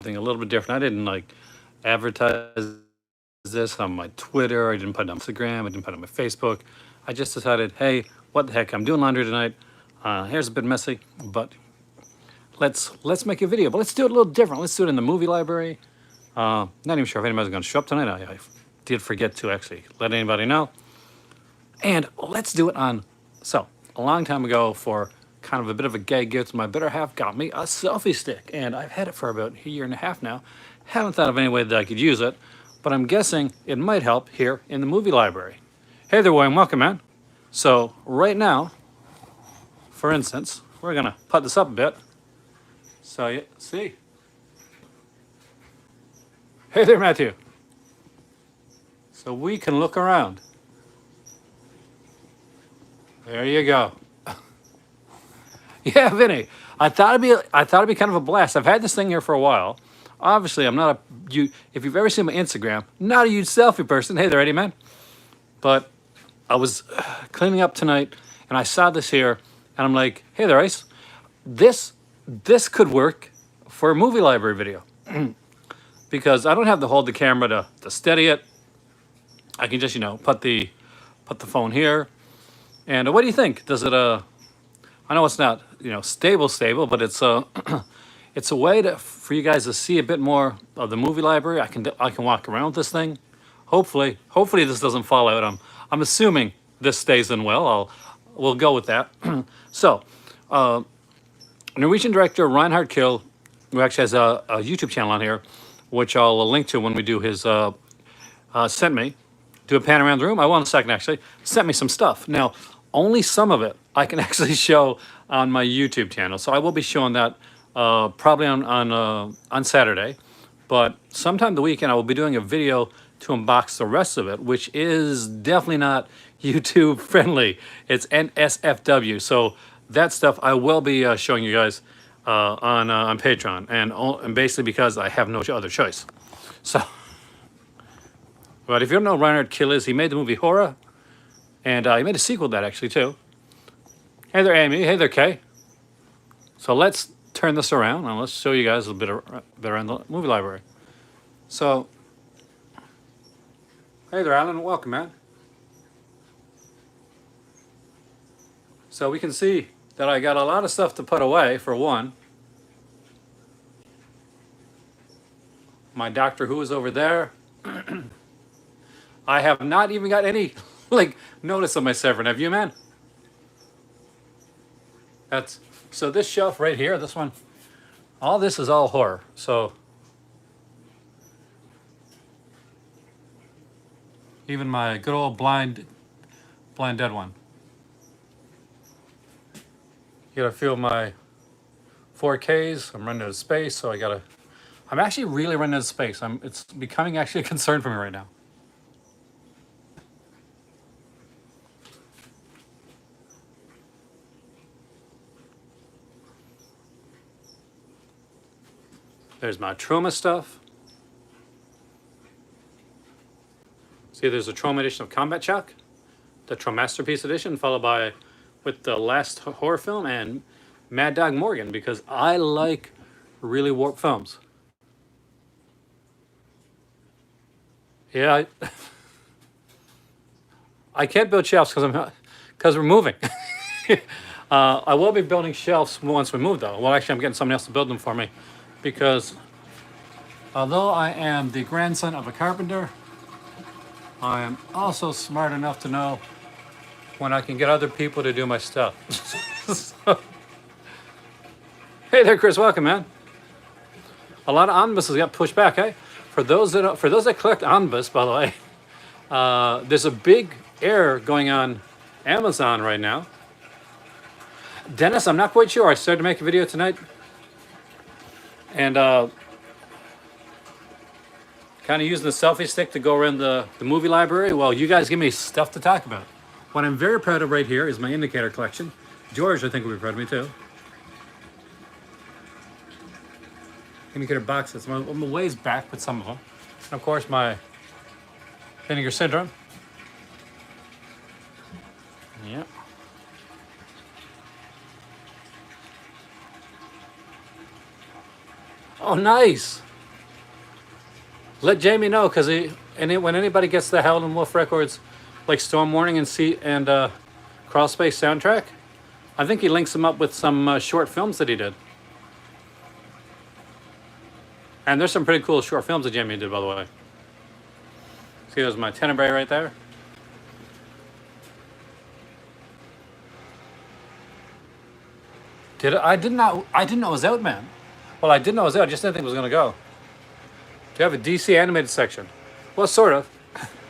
something a little bit different. I didn't like advertise this on my Twitter. I didn't put it on Instagram. I didn't put it on my Facebook. I just decided, hey, what the heck? I'm doing laundry tonight. Hair's a bit messy, but let's make a video. But let's do it a little different. Let's do it in the movie library. Not even sure if anybody's going to show up tonight. I did forget to actually let anybody know. And let's do it on. So a long time ago, for kind of a bit of a gay gift, my better half got me a selfie stick, and I've had it for about a year and a half now. Haven't thought of any way that I could use it, but I'm guessing it might help here in the movie library. Hey there, William, welcome, man. So right now, for instance, we're gonna put this up a bit. So you see. Hey there, Matthew. So we can look around. There you go. Yeah, Vinny. I thought it'd be kind of a blast. I've had this thing here for a while. Obviously, I'm not if you've ever seen my Instagram, not a huge selfie person. Hey there, Eddie, man. But I was cleaning up tonight and I saw this here and I'm like, hey there, Ice. This could work for a movie library video. Because I don't have to hold the camera to steady it. I can just, put the phone here. And what do you think? Does it I know it's not, stable, but it's it's a way for you guys to see a bit more of the movie library. I can walk around with this thing. Hopefully this doesn't fall out. I'm assuming this stays in well. We'll go with that. So, Norwegian director Reinhard Kill, who actually has a YouTube channel on here, which I'll link to when we do his sent me. Do a pan around the room. I will in a second, actually. Sent me some stuff. Now, only some of it I can actually show on my YouTube channel. So I will be showing that probably on Saturday. But sometime the weekend, I will be doing a video to unbox the rest of it, which is definitely not YouTube friendly. It's NSFW. So that stuff I will be showing you guys on Patreon. And basically because I have no other choice. So, but if you don't know who Reinhard Kill is, he made the movie Horror. And he made a sequel to that, actually, too. Hey there, Amy. Hey there, Kay. So let's turn this around, and let's show you guys a bit around the movie library. So, hey there, Alan. Welcome, man. So we can see that I got a lot of stuff to put away, for one. My Doctor Who is over there. I have not even got any notice on my server. Have you, man? So this shelf right here, this one, all this is all horror. So even my good old blind dead one. You gotta feel my 4Ks. I'm running out of space, so I'm actually really running out of space. It's becoming actually a concern for me right now. There's my Troma stuff. See, there's a Troma edition of Combat Shock, the Troma Masterpiece edition, followed by with the last horror film and Mad Dog Morgan, because I like really warped films. Yeah, I can't build shelves because we're moving. I will be building shelves once we move, though. Well, actually, I'm getting someone else to build them for me. Because although I am the grandson of a carpenter, I am also smart enough to know when I can get other people to do my stuff. So, hey there, Chris. Welcome, man. A lot of omnibuses got pushed back, eh? For those that collect omnibus, by the way, there's a big error going on Amazon right now. Dennis, I'm not quite sure. I started to make a video tonight. And kind of using the selfie stick to go around the movie library. Well, you guys give me stuff to talk about. What I'm very proud of right here is my indicator collection. George, I think, will be proud of me too. Indicator boxes. I'm a ways back with some of them. And of course, my Vinegar Syndrome. Yeah. Oh, nice. Let Jamie know, because when anybody gets the Howlin' Wolf records, like Storm Warning and Crawl Space soundtrack, I think he links them up with some short films that he did. And there's some pretty cool short films that Jamie did, by the way. See, there's my Tenebrae right there. Did it? I didn't know it was out, man. Well, I didn't know it was out. I just didn't think it was going to go. Do you have a DC animated section? Well, sort of.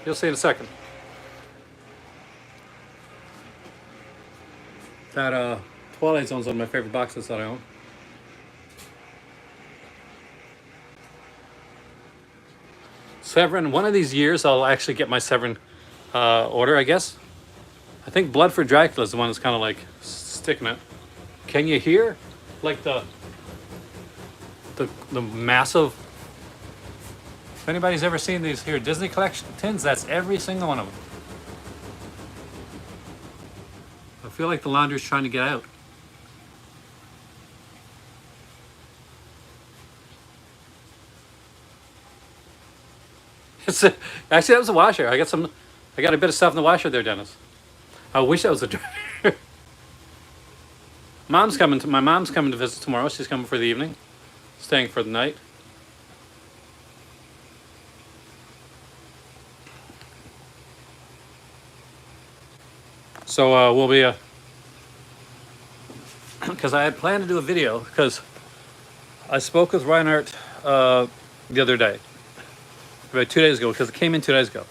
You'll see in a second. That Twilight Zone's one of my favorite boxes that I own. Severin, one of these years I'll actually get my Severin order, I guess. I think Blood for Dracula is the one that's kind of like sticking it. Can you hear like the massive? If anybody's ever seen these here Disney collection tins, that's every single one of them. I feel like the laundry's trying to get out. Actually, that was a washer. I got a bit of stuff in the washer there, Dennis. I wish that was a dryer. My mom's coming to visit tomorrow. She's coming for the evening, staying for the night. So we'll be because I had planned to do a video, because I spoke with Reinhardt the other day, about 2 days ago, because it came in 2 days ago,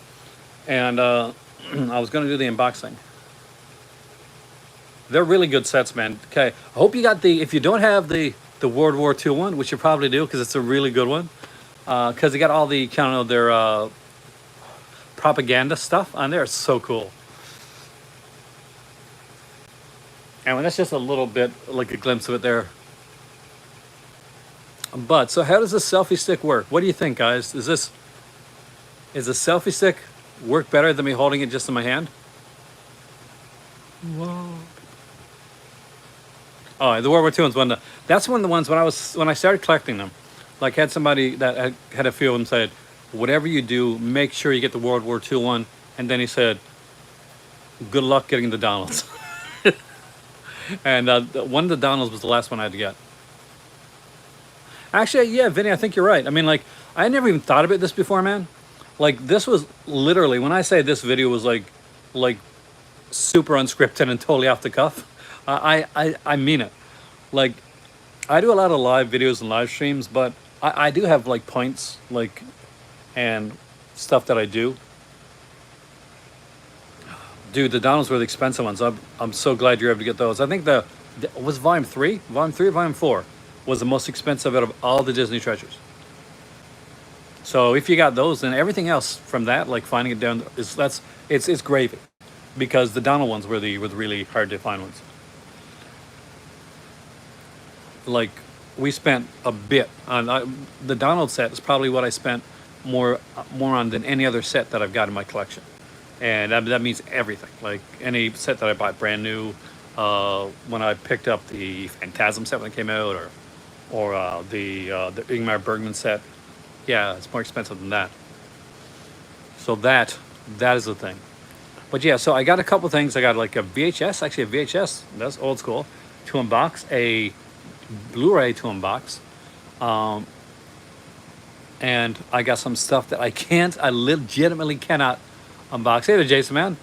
and I was going to do the unboxing. They're really good sets, man. Okay, I hope you got if you don't have the World War II one, which you probably do, because it's a really good one, because they got all the kind of their propaganda stuff on there. It's so cool. And that's just a little bit, like a glimpse of it there. But, so how does the selfie stick work? What do you think, guys? Is the selfie stick work better than me holding it just in my hand? Whoa. Oh, the World War II one's one. That's one of the ones when I started collecting them. Like, had somebody that had a few of them said, whatever you do, make sure you get the World War II one. And then he said, good luck getting the Donalds. And one of the Donalds was the last one I had to get. Actually, yeah, Vinny, I think you're right. I mean, like, I never even thought about this before, man. Like, this was literally, when I say this video was like super unscripted and totally off the cuff, I mean it. Like, I do a lot of live videos and live streams, but I do have like points, like, and stuff that I do. Dude, the Donalds were the expensive ones. I'm so glad you're able to get those. I think was Volume 3? Volume 3 or Volume 4 was the most expensive out of all the Disney treasures. So if you got those, then everything else from that, like finding it down, it's gravy. Because the Donald ones were the really hard to find ones. Like, we spent a bit on the Donald set is probably what I spent more on than any other set that I've got in my collection. And that means everything. Like any set that I bought brand new, when I picked up the Phantasm set when it came out, or the Ingmar Bergman set, yeah, it's more expensive than that. So that is the thing. But yeah, so I got a couple things. I got like a VHS, actually a VHS, that's old school, to unbox, a Blu-ray to unbox, and I got some stuff that I legitimately cannot unbox. Hey there, Jason, man.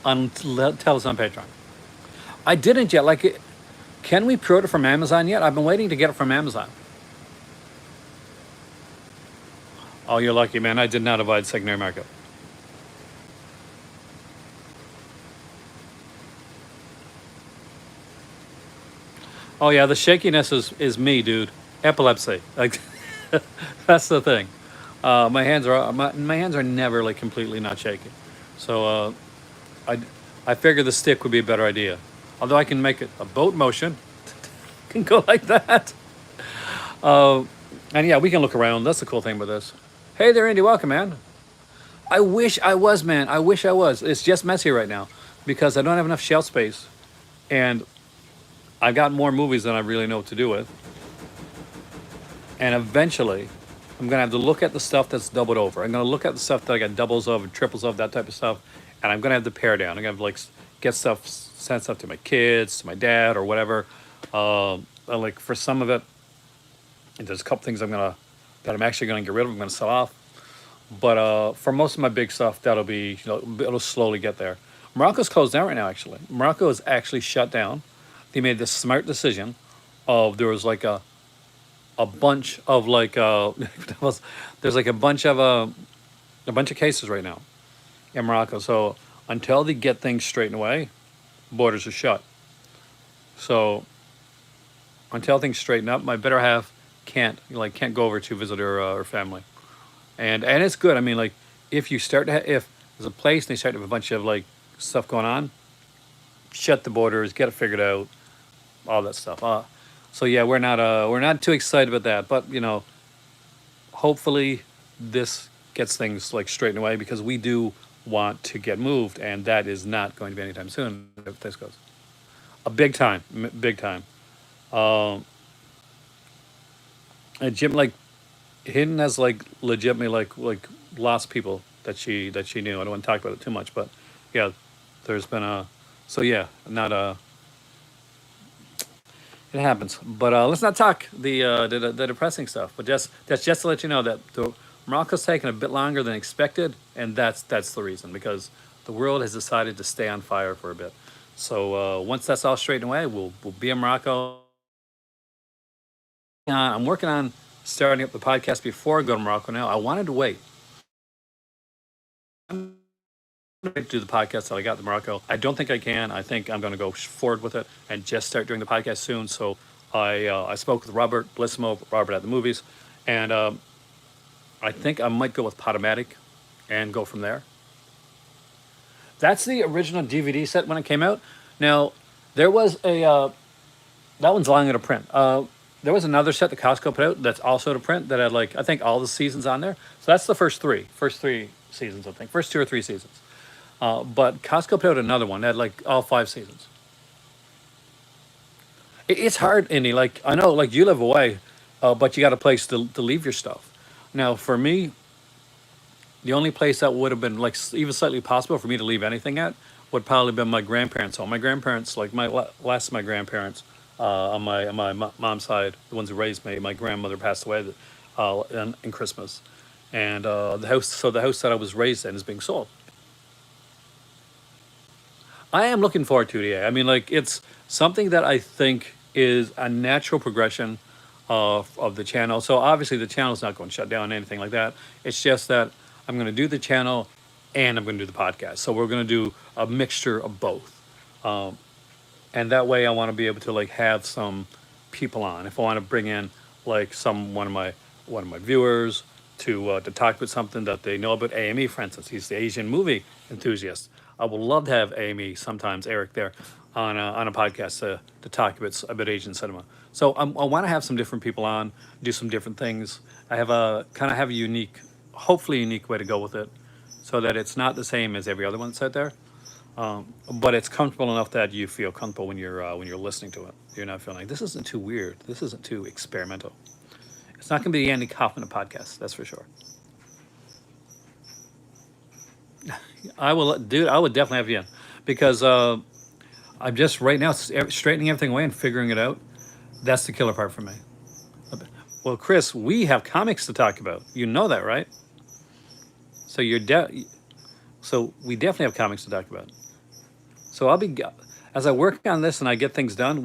Tell us on Patreon. I didn't yet. Like, can we pre-order from Amazon yet? I've been waiting to get it from Amazon. Oh, you're lucky, man. I did not avoid secondary market. Oh yeah, the shakiness is me, dude. Epilepsy. Like, that's the thing. My hands are never like completely not shaking. So I figured the stick would be a better idea. Although I can make it a boat motion, can go like that. And yeah, we can look around. That's the cool thing about this. Hey there, Andy. Welcome, man. I wish I was, man. I wish I was. It's just messy right now because I don't have enough shelf space, and I've got more movies than I really know what to do with. And eventually, I'm gonna have to look at the stuff that's doubled over. I'm gonna look at the stuff that I got doubles of and triples of, that type of stuff, and I'm gonna have to pare down. I'm gonna have to, like, get stuff, send stuff to my kids, to my dad, or whatever. Like, for some of it, there's a couple things that I'm actually gonna get rid of. I'm gonna sell off. But for most of my big stuff, that'll be, it'll slowly get there. Morocco's closed down right now. Actually, Morocco is actually shut down. They made this smart decision of, there was like a bunch of, like, there's like a bunch of cases right now in Morocco. So until they get things straightened away, borders are shut. So until things straighten up, my better half can't go over to visit her family. And it's good. I mean, like, if you start to if there's a place and they start to have a bunch of, like, stuff going on, shut the borders, get it figured out, all that stuff. So yeah, we're not too excited about that, but hopefully this gets things, like, straightened away, because we do want to get moved, and that is not going to be anytime soon if this goes. A big time, big time. Um, and Jim, like, Hidden has, like, legitimately, like lost people that she knew. I don't want to talk about it too much, but yeah, there's been a so yeah, not it happens. But let's not talk the depressing stuff. But that's just to let you know that the Morocco's taken a bit longer than expected, and that's the reason, because the world has decided to stay on fire for a bit. So once that's all straightened away, we'll be in Morocco. I'm working on starting up the podcast before I go to Morocco. Now I wanted to wait. I'm going to do the podcast till I got to Morocco. I don't think I can. I think I'm going to go forward with it and just start doing the podcast soon. So I spoke with Robert Blissimo, Robert at the movies, and I think I might go with Podomatic and go from there. That's the original DVD set when it came out. Now there was a that one's longer to print. There was another set that Costco put out that's also to print that had, like, I think all the seasons on there. So that's the first three seasons, I think, first two or three seasons. But Costco put out another one that had, like, all five seasons. It's hard, Indy. Like, I know, like, you live away, but you got a place to leave your stuff. Now, for me, the only place that would have been, like, even slightly possible for me to leave anything at would probably been my grandparents' home. My grandparents, like, last of my grandparents, on my mom's side, the ones who raised me, my grandmother passed away in Christmas, and the house that I was raised in is being sold. I am looking forward to it. Yeah, I mean, like, it's something that I think is a natural progression of the channel. So obviously the channel's not going to shut down or anything like that. It's just that I'm going to do the channel and I'm going to do the podcast. So we're going to do a mixture of both. And that way I want to be able to, like, have some people on. If I want to bring in, like, one of my viewers to talk about something that they know about, AME, for instance. He's the Asian movie enthusiast. I would love to have AME, sometimes Eric, there on a podcast to talk about Asian cinema. So I want to have some different people on, do some different things. I have a kind of have a unique, hopefully unique way to go with it, so that it's not the same as every other one that's out there, but it's comfortable enough that you feel comfortable when you're listening to it. You're not feeling like this isn't too weird. This isn't too experimental. It's not going to be the Andy Kaufman of podcasts, that's for sure. I will, dude. I would definitely have you in, because I'm just right now straightening everything away and figuring it out. That's the killer part for me. Well, Chris, we have comics to talk about. You know that, right? So so we definitely have comics to talk about. So as I work on this and I get things done,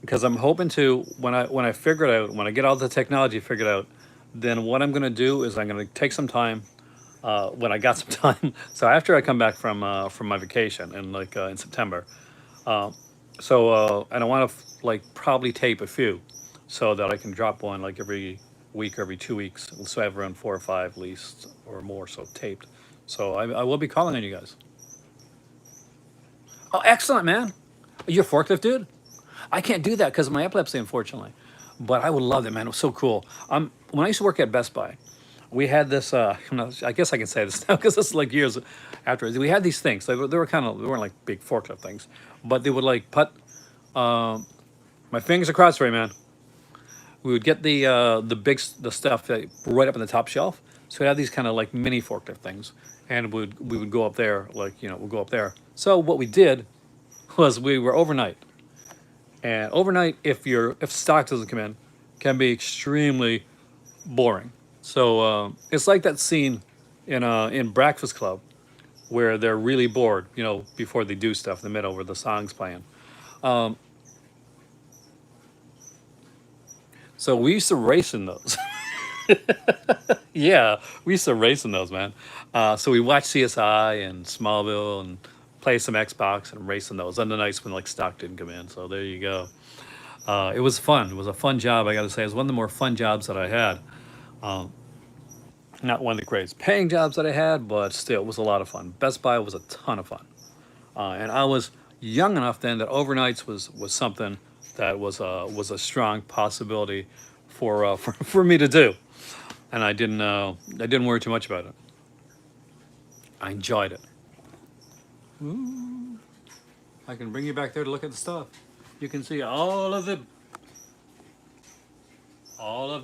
because I'm hoping to, when I figure it out, when I get all the technology figured out, then what I'm going to do is I'm going to take some time, when I got some time. So after I come back from my vacation in September, and I want to, like, probably tape a few, so that I can drop one, like, every week or every 2 weeks. So I have around 4 or 5 at least or more so taped. So I will be calling on you guys. Oh, excellent, man! You're a forklift dude. I can't do that because of my epilepsy, unfortunately. But I would love it, man. It was so cool. When I used to work at Best Buy, we had this. I guess I can say this now because this is like years afterwards. We had these things. They weren't like big forklift things, but they would, like, put my fingers across for you, man. We would get the stuff that right up on the top shelf. So we had these kind of like mini forklift things, and we would go up there, like we'll go up there. So what we did was we were overnight, and overnight, if stock doesn't come in, can be extremely boring. So it's like that scene in Breakfast Club where they're really bored, before they do stuff in the middle where the song's playing. So we used to race in those. Yeah, we used to race in those, man. So we watched CSI and Smallville and play some Xbox and race in those on the nights when like stock didn't come in. So there you go. It was fun. It was a fun job, I got to say. It was one of the more fun jobs that I had. Not one of the greatest paying jobs that I had, but still, it was a lot of fun. Best Buy was a ton of fun. And I was young enough then that overnights was something that was a strong possibility for me to do, and I didn't worry too much about it. I enjoyed it. Ooh, I can bring you back there to look at the stuff. You can see all of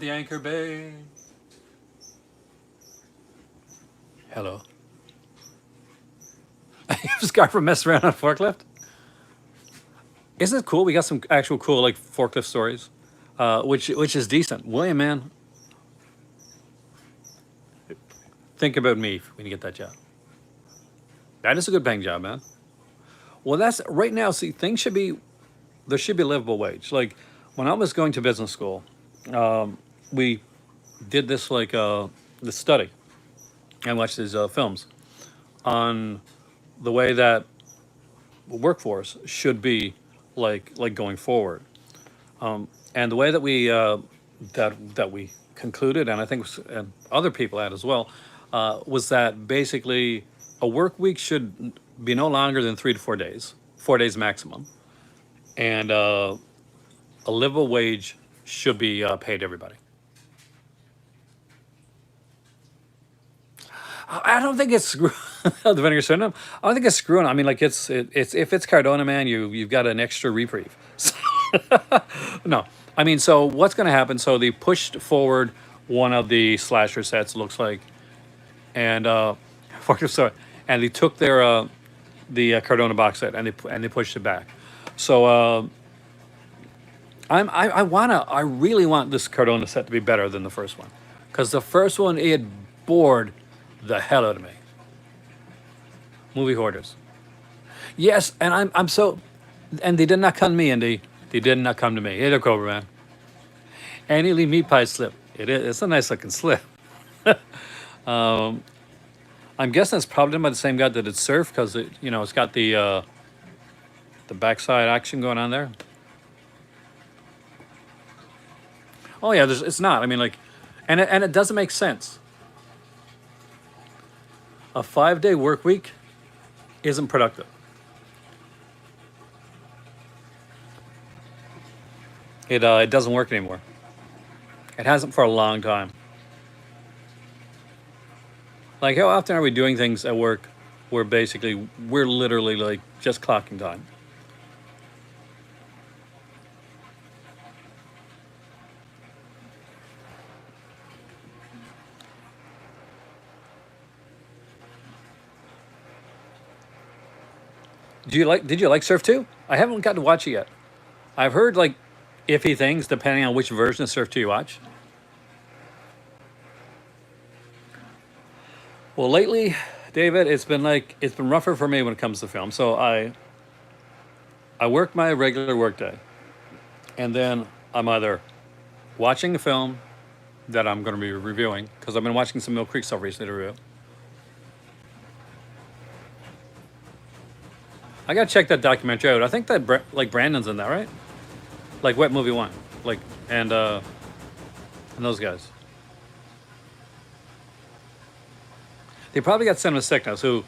the Anchor Bay. Hello. This guy from messing around on a forklift. Isn't it cool? We got some actual cool like forklift stories, which is decent. William, man, think about me when you get that job. That is a good paying job, man. Well, that's right now. See, things should be there should be a livable wage. Like when I was going to business school, we did this like this study and watched these films on the way that workforce should be like going forward. And the way that we concluded, and I think and other people had as well, was that basically a work week should be no longer than 3 to 4 days, 4 days maximum, and a livable wage should be paid to everybody. I don't think it's the vinegar syndrome. I don't think it's screwing. I mean, like it's if it's Cardona, man, you've got an extra reprieve. No, I mean, so what's going to happen? So they pushed forward one of the slasher sets, looks like, and sorry, and they took the Cardona box set and they pushed it back. So I really want this Cardona set to be better than the first one, because the first one it bored the hell out of me. Movie hoarders. Yes, and I'm so, and they did not come to me, Andy. They did not come to me. Hey, there, Cobra Man. Annie Lee meat pie slip. It's a nice looking slip. I'm guessing it's probably done by the same guy that did Surf, because it's got the backside action going on there. Oh yeah, it's not. I mean, like, and it doesn't make sense. A 5-day work week isn't productive. It doesn't work anymore. It hasn't for a long time. Like, how often are we doing things at work where basically we're literally like just clocking time? Did you like Surf 2? I haven't got to watch it yet. I've heard like iffy things depending on which version of Surf 2 you watch. Well, lately, David, it's been rougher for me when it comes to film. So I work my regular workday, and then I'm either watching a film that I'm going to be reviewing, because I've been watching some Mill Creek stuff recently to review. I gotta check that documentary out. I think that like Brandon's in that, right? Like Wet Movie One, like and those guys. They probably got cinema sickness. Who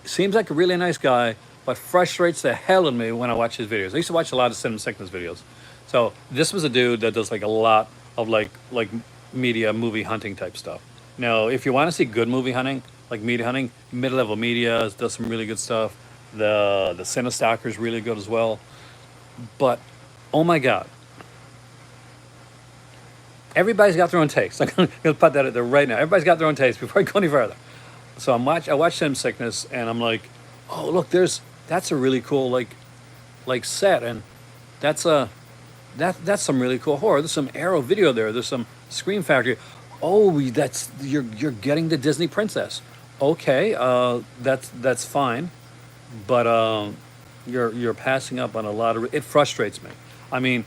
seems like a really nice guy, but frustrates the hell out of me when I watch his videos. I used to watch a lot of cinema sickness videos. So this was a dude that does like a lot of like media movie hunting type stuff. Now, if you want to see good movie hunting, like media hunting, Mid Level Media does some really good stuff. The Cinestalker is really good as well. But oh my god, Everybody's got their own taste. I'm gonna put that out there right now. Everybody's got their own taste before I go any further. So I watch Sim Sickness, and I'm like, oh look, that's a really cool like set, and that's a that's some really cool horror. There's some Arrow Video there. There's some Scream Factory. Oh, that's you're getting the Disney Princess. Okay, that's fine, but you're passing up on a lot of. It frustrates me. I mean,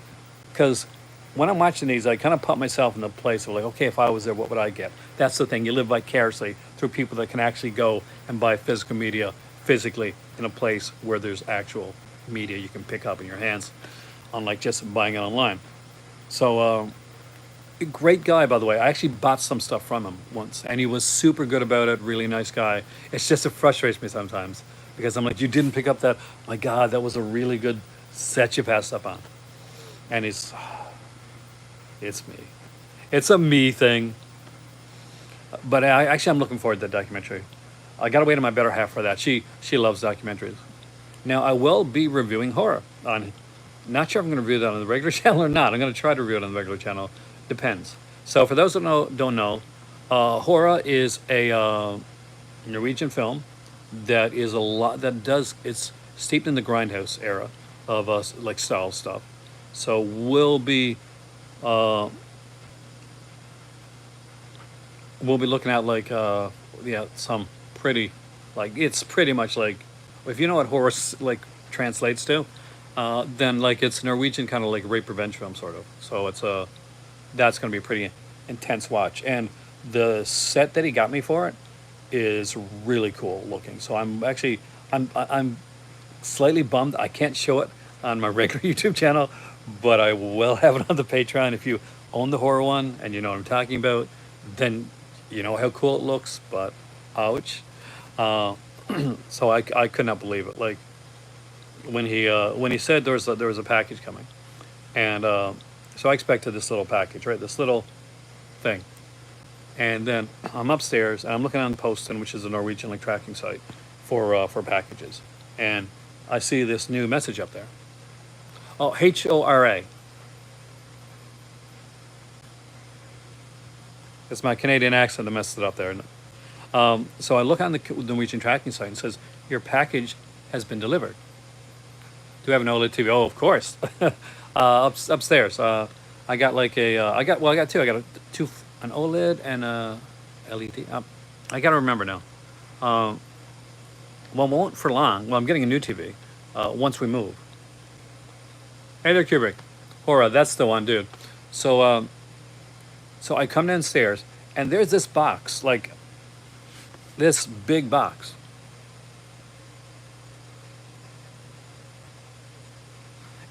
because when I'm watching these, I kind of put myself in the place of like, okay, if I was there, what would I get? That's the thing. You live vicariously through people that can actually go and buy physical media physically in a place where there's actual media you can pick up in your hands, unlike just buying it online. So, a great guy, by the way. I actually bought some stuff from him once, and he was super good about it. Really nice guy. It's just it frustrates me sometimes because I'm like, you didn't pick up that. My God, that was a really good set you passed up on. And it's me. It's a me thing. But I'm looking forward to that documentary. I gotta wait on my better half for that. She loves documentaries. Now I will be reviewing horror on. Not sure if I'm going to review that on the regular channel or not. I'm going to try to review it on the regular channel. Depends. So for those that don't know, horror is a Norwegian film that is a lot that does it's steeped in the grindhouse era of like style stuff. So we'll be looking at like yeah, some pretty like it's pretty much like if you know what horror like translates to, then like it's Norwegian kind of like rape revenge film sort of. So it's a that's going to be a pretty intense watch, and the set that he got me for it is really cool looking. So I'm slightly bummed I can't show it on my regular YouTube channel, but I will have it on the Patreon. If you own the horror one and you know what I'm talking about, then you know how cool it looks. But ouch. So I could not believe it. Like when he said there was a package coming, and so I expected this little package, right? This little thing, and then I'm upstairs and I'm looking on Poston, which is a Norwegian like tracking site for packages, and I see this new message up there. Oh, HORA. It's my Canadian accent that messed it up there. So I look on the Norwegian tracking site and it says your package has been delivered. Do you have an OLED TV? Oh, of course. Upstairs. I got like I got two. I got an OLED and a LED. I got to remember now. Well, won't for long. Well, I'm getting a new TV once we move. Hey there, Kubrick. Hora, that's the one, dude. So, so I come downstairs and there's this box, like this big box.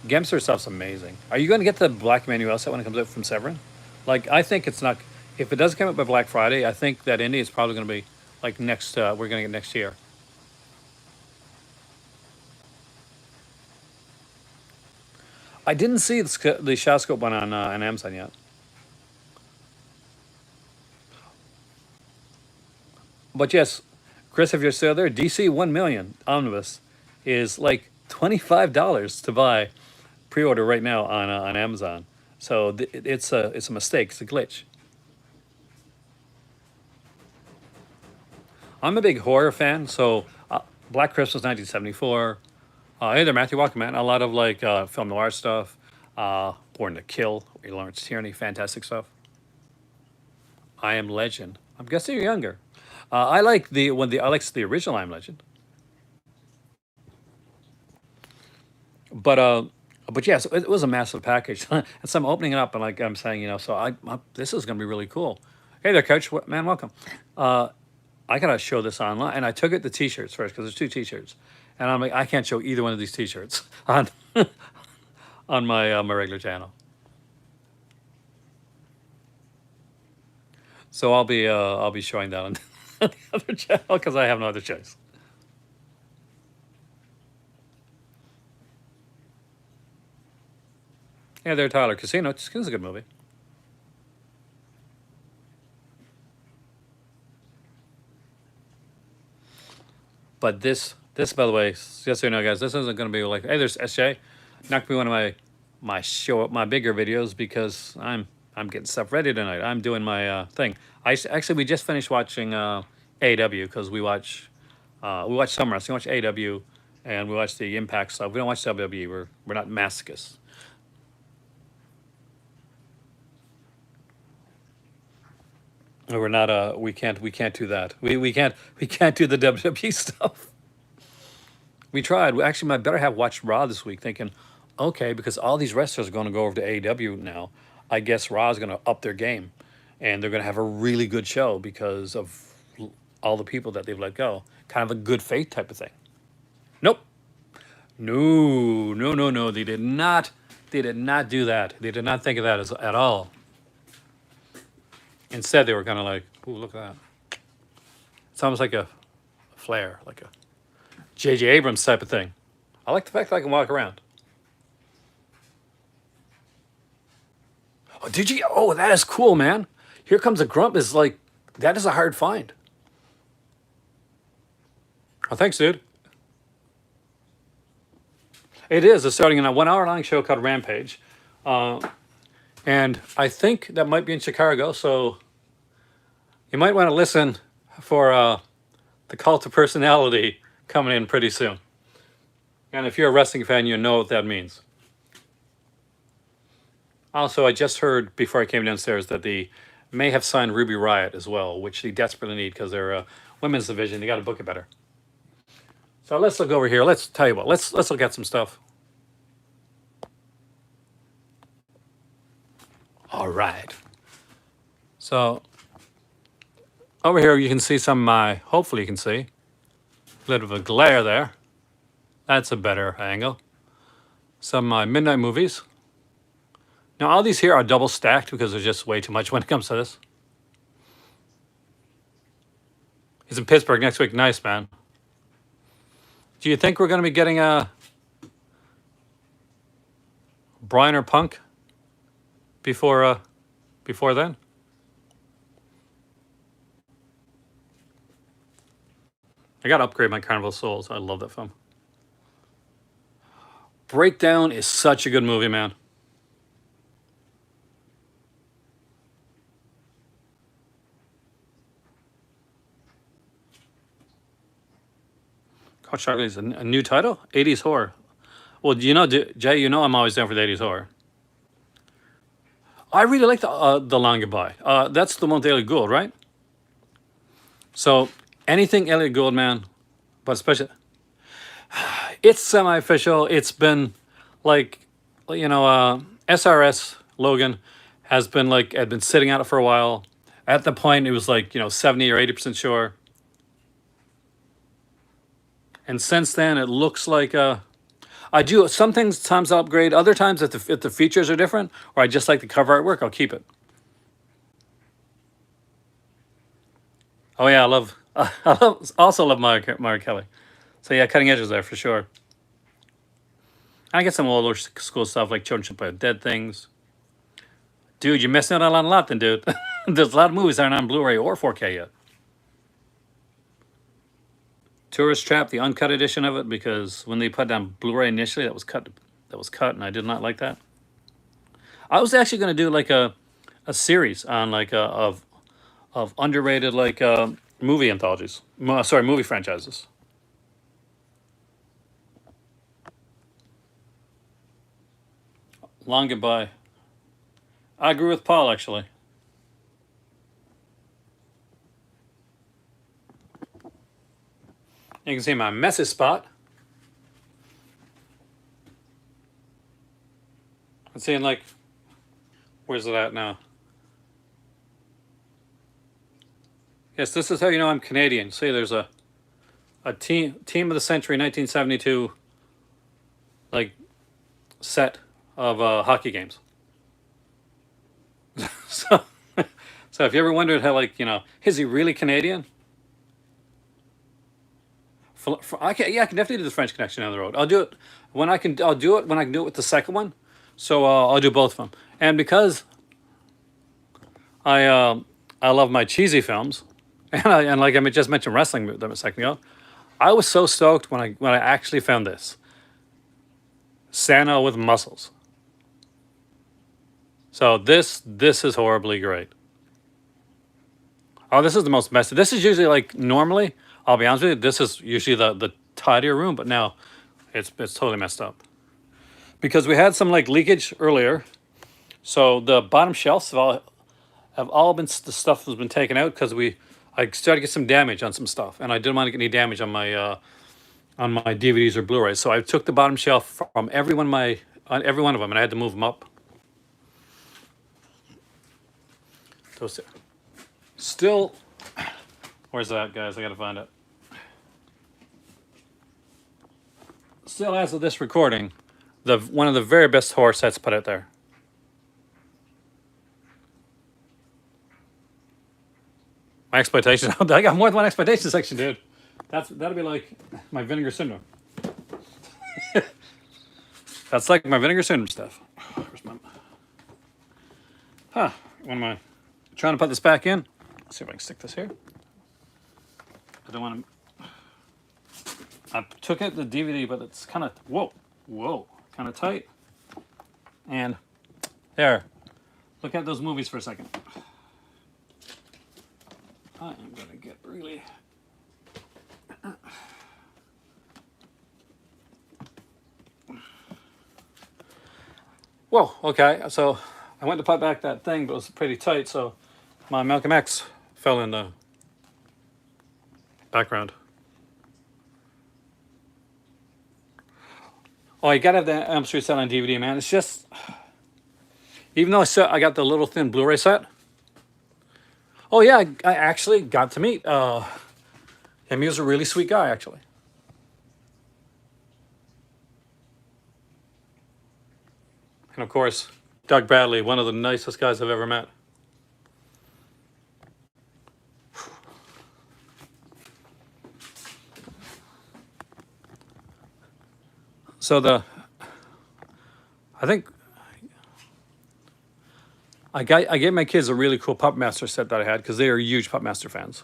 Gemster stuff's amazing. Are you going to get the Black Emmanuel set when it comes out from Severin? Like, I think it's not. If it doesn't come out by Black Friday, I think that Indie is probably going to be like next. We're going to get next year. I didn't see the Shascope one on Amazon yet. But yes, Chris, if you're still there, DC 1 million Omnibus is like $25 to buy pre-order right now on Amazon. So it's a mistake. It's a glitch. I'm a big horror fan. So Black Christmas 1974. Hey there, Matthew. Welcome, man. A lot of like film noir stuff. Born to Kill, Lawrence Tierney, fantastic stuff. I Am Legend. I'm guessing you're younger. I like I like the original I Am Legend. But yes, it was a massive package, and so I'm opening it up, and like I'm saying, so this is going to be really cool. Hey there, Coach, man, welcome. I gotta show this online, and I took it the T-shirts first because there's two T-shirts, and I'm like, I can't show either one of these T-shirts on on my regular channel, so I'll be showing that on the other channel because I have no other choice. Yeah, there, Tyler. Casino's a good movie. But this, by the way, just so you know, guys, this isn't going to be like, hey, there's SJ. Not going to be one of my bigger videos because I'm getting stuff ready tonight. I'm doing my thing. Actually, we just finished watching AW because we watch some wrestling. We watch AW, and we watch the Impact stuff. We don't watch WWE. We're not masochists. We're not. We can't do that. We can't do the WWE stuff. We tried. Actually, my better half watched Raw this week, thinking, okay, because all these wrestlers are going to go over to AEW now. I guess Raw is going to up their game, and they're going to have a really good show because of all the people that they've let go. Kind of a good faith type of thing. Nope. No, no, no, no. They did not. They did not do that. They did not think of that at all. Instead, they were kind of like, "Ooh, look at that." It's almost like a flare, like a J.J. Abrams type of thing. I like the fact that I can walk around. Oh, did you? Oh, that is cool, man. Here Comes a Grump is like, that is a hard find. Oh, thanks, dude. It is. It's starting in a 1 hour long show called Rampage. Uh, and I think that might be in Chicago. So you might want to listen for the Cult of Personality coming in pretty soon. And if you're a wrestling fan, you know what that means. Also, I just heard before I came downstairs that they may have signed Ruby Riott as well, which they desperately need because they're a women's division. They got to book it better. So let's look over here. Let's tell you what. Let's look at some stuff. All right. So over here you can see some of my. Hopefully you can see a little bit of a glare there. That's a better angle. Some of my midnight movies. Now all these here are double stacked because there's just way too much when it comes to this. He's in Pittsburgh next week. Nice, man. Do you think we're going to be getting a Brian or Punk before then? I got to upgrade my Carnival of Souls. I love that film. Breakdown is such a good movie, man. Coach Charlie's a new title? 80s horror. Well, Jay, I'm always down for the 80s horror. I really like the Long Goodbye. That's the one with Elliot Gould, right? So anything Elliot Gould, man, but especially, it's semi-official. It's been like, SRS Logan had been sitting on it for a while. At the point, it was 70 or 80% sure. And since then, it looks like I do some things. Times I'll upgrade. Other times, if the features are different, or I just like the cover artwork, I'll keep it. Oh yeah, also love Mario Kelly. So yeah, cutting edges there for sure. I get some older school stuff like Children Should Play with Dead things. Dude, you're missing out on a lot then, dude. There's a lot of movies that aren't on Blu-ray or 4K yet. Tourist Trap, the uncut edition of it, because when they put down Blu-ray initially, that was cut, and I did not like that. I was actually going to do like a series on of underrated movie anthologies. Movie franchises. Long Goodbye. I agree with Paul actually. You can see my messy spot. I'm seeing where's it at now? Yes, this is how you know I'm Canadian. See, there's a team of the century 1972 set of hockey games. so if you ever wondered how is he really Canadian? I can definitely do the French Connection down the road. I'll do it when I can. I'll do it when I can do it with the second one. So I'll do both of them. And because I love my cheesy films, and like I just mentioned wrestling a second ago, I was so stoked when I actually found this Santa with muscles. So this is horribly great. Oh, this is the most messy. This is usually like normally. I'll be honest with you. This is usually the tidier room, but now it's totally messed up because we had some like leakage earlier. So the bottom shelves have all been the stuff has been taken out because I started to get some damage on some stuff, and I didn't want to get any damage on my DVDs or Blu-rays. So I took the bottom shelf from on every one of them, and I had to move them up. Those still, where's that, guys? I gotta find it. Still, as of this recording, one of the very best horror sets put out there. My exploitation. I got more than one exploitation section, dude. That'll be like my Vinegar Syndrome. That's like my Vinegar Syndrome stuff. Where's my? Huh? When am I trying to put this back in? Let's see if I can stick this here. I don't want to. I took out the DVD, but it's kind of whoa, kind of tight. And there. Look at those movies for a second. I am gonna get really. Whoa, okay, so I went to put back that thing, but it was pretty tight, so my Malcolm X fell in the background. Oh, you gotta have the Elm Street set on DVD, man. It's just, even though I got the little thin Blu-ray set. Oh yeah, I actually got to meet him. He was a really sweet guy, actually. And of course, Doug Bradley, one of the nicest guys I've ever met. So I think I gave my kids a really cool Puppet Master set that I had because they are huge Puppet Master fans.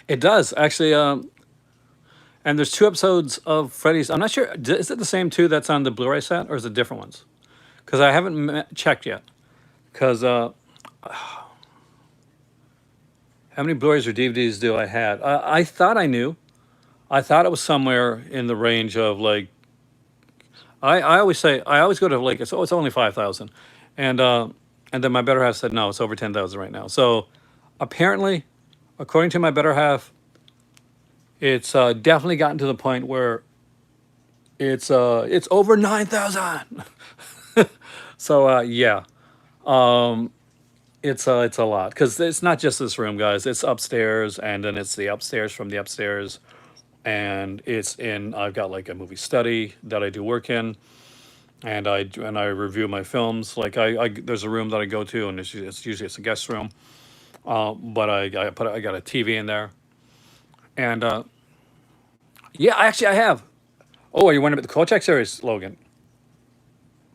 It does actually. And there's 2 episodes of Freddy's. I'm not sure. Is it the same 2 that's on the Blu-ray set, or is it different ones? Because I haven't checked yet. Because how many Blu-rays or DVDs do I had? I thought I knew. I thought it was somewhere in the range of like. I always go to like it's only 5,000, and then my better half said no, it's over 10,000 right now. So apparently, according to my better half, it's definitely gotten to the point where it's over 9,000. So yeah, it's a lot because it's not just this room, guys. It's upstairs, and then it's the upstairs from the upstairs, and I've got like a movie study that I do work in, and I review my films. Like there's a room that I go to, and it's usually a guest room, but I got a TV in there, and yeah, actually I have. Oh, are you wondering about the Kolchak series, Logan?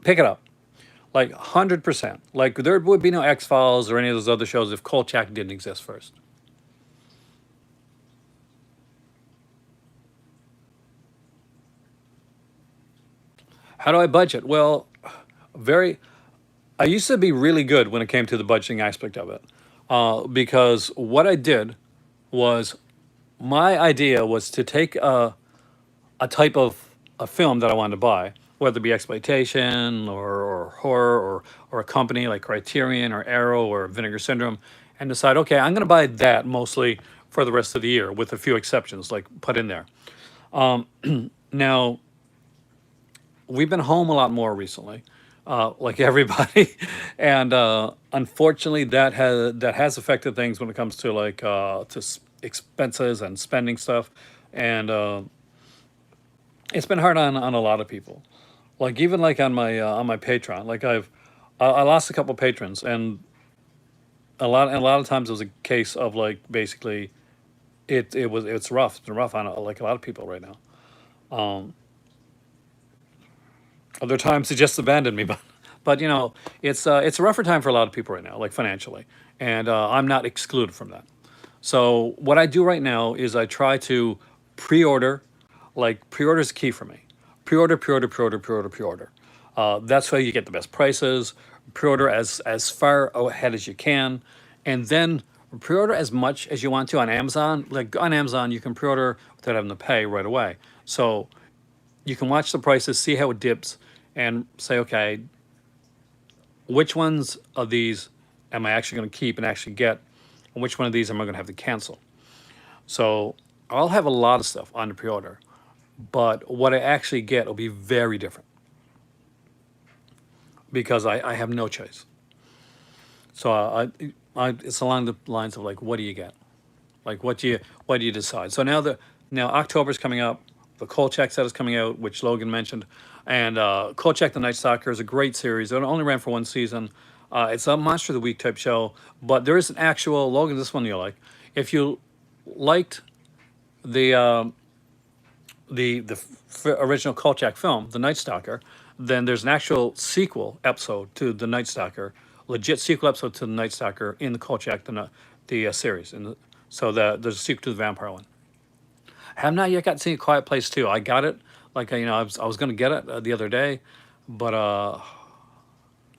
Pick it up. Like 100%. Like there would be no X-Files or any of those other shows if Kolchak didn't exist first. How do I budget? Well, I used to be really good when it came to the budgeting aspect of it. Because what I did was my idea was to take a type of a film that I wanted to buy, whether it be exploitation or horror or a company like Criterion or Arrow or Vinegar Syndrome, and decide, okay, I'm going to buy that mostly for the rest of the year, with a few exceptions like put in there. Now, we've been home a lot more recently, like everybody, and unfortunately, that has affected things when it comes to like expenses and spending stuff, and it's been hard on a lot of people. Like even like on my Patreon, like I lost a couple patrons, and a lot of times it was a case of like basically it's rough. It's been rough on like a lot of people right now. Other times they just abandoned me, but you know it's a rougher time for a lot of people right now, like financially, and I'm not excluded from that. So what I do right now is I try to pre-order like pre-order is key for me. Pre-order, pre-order, pre-order, pre-order, pre-order. That's how you get the best prices. Pre-order as far ahead as you can, and then pre-order as much as you want to on Amazon. Like on Amazon, you can pre-order without having to pay right away. So you can watch the prices, see how it dips, and say, okay, which ones of these am I actually going to keep and actually get, and which one of these am I going to have to cancel? So I'll have a lot of stuff on the pre-order, but what I actually get will be very different because I have no choice. So it's along the lines of like, what do you get? Like, what do you decide? So now October's coming up. The Kolchak set is coming out, which Logan mentioned, and Kolchak the Night Stalker is a great series. It only ran for one season. It's a Monster of the Week type show, but there is an actual Logan. This one you'll like. If you liked the original Kolchak film, The Night Stalker, then there's an actual sequel episode to The Night Stalker, legit sequel episode to The Night Stalker in the Kolchak the series. So there's a sequel to the vampire one. Have not yet got to see A Quiet Place 2. I got it, like I was going to get it the other day, but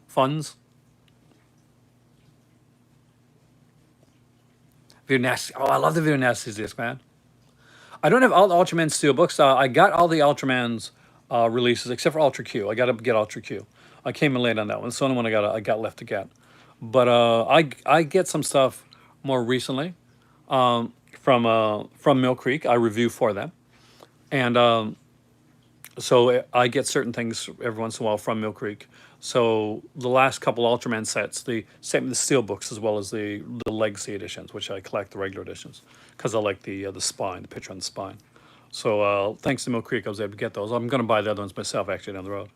funds. Video Nasty. Oh, I love the Video Nasty disc, man. I don't have all the Ultraman Steel books. I got all the Ultraman's releases except for Ultra Q. I got to get Ultra Q. I came in late on that one. It's the only one I got left to get. But I get some stuff more recently from Mill Creek. I review for them, and so I get certain things every once in a while from Mill Creek. So the last couple Ultraman sets, the same the steel books as well as the legacy editions, which I collect the regular editions because I like the spine, the picture on the spine. So thanks to Mill Creek, I was able to get those. I'm going to buy the other ones myself actually down the road.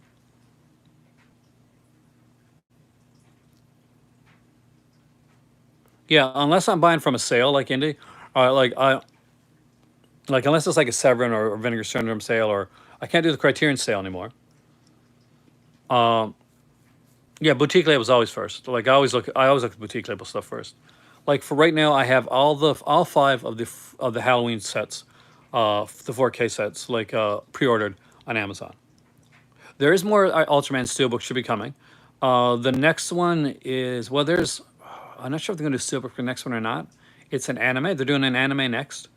Yeah, unless I'm buying from a sale like Indie, like unless it's like a Severin or Vinegar Syndrome sale, or I can't do the Criterion sale anymore. Yeah, boutique labels always first. Like I always look at boutique label stuff first. Like for right now, I have all five of the Halloween sets, the 4K sets, like pre-ordered on Amazon. There is more Ultraman Steelbook should be coming. The next one is well, there's I'm not sure if they're going to do Steelbook for the next one or not. It's an anime. They're doing an anime next,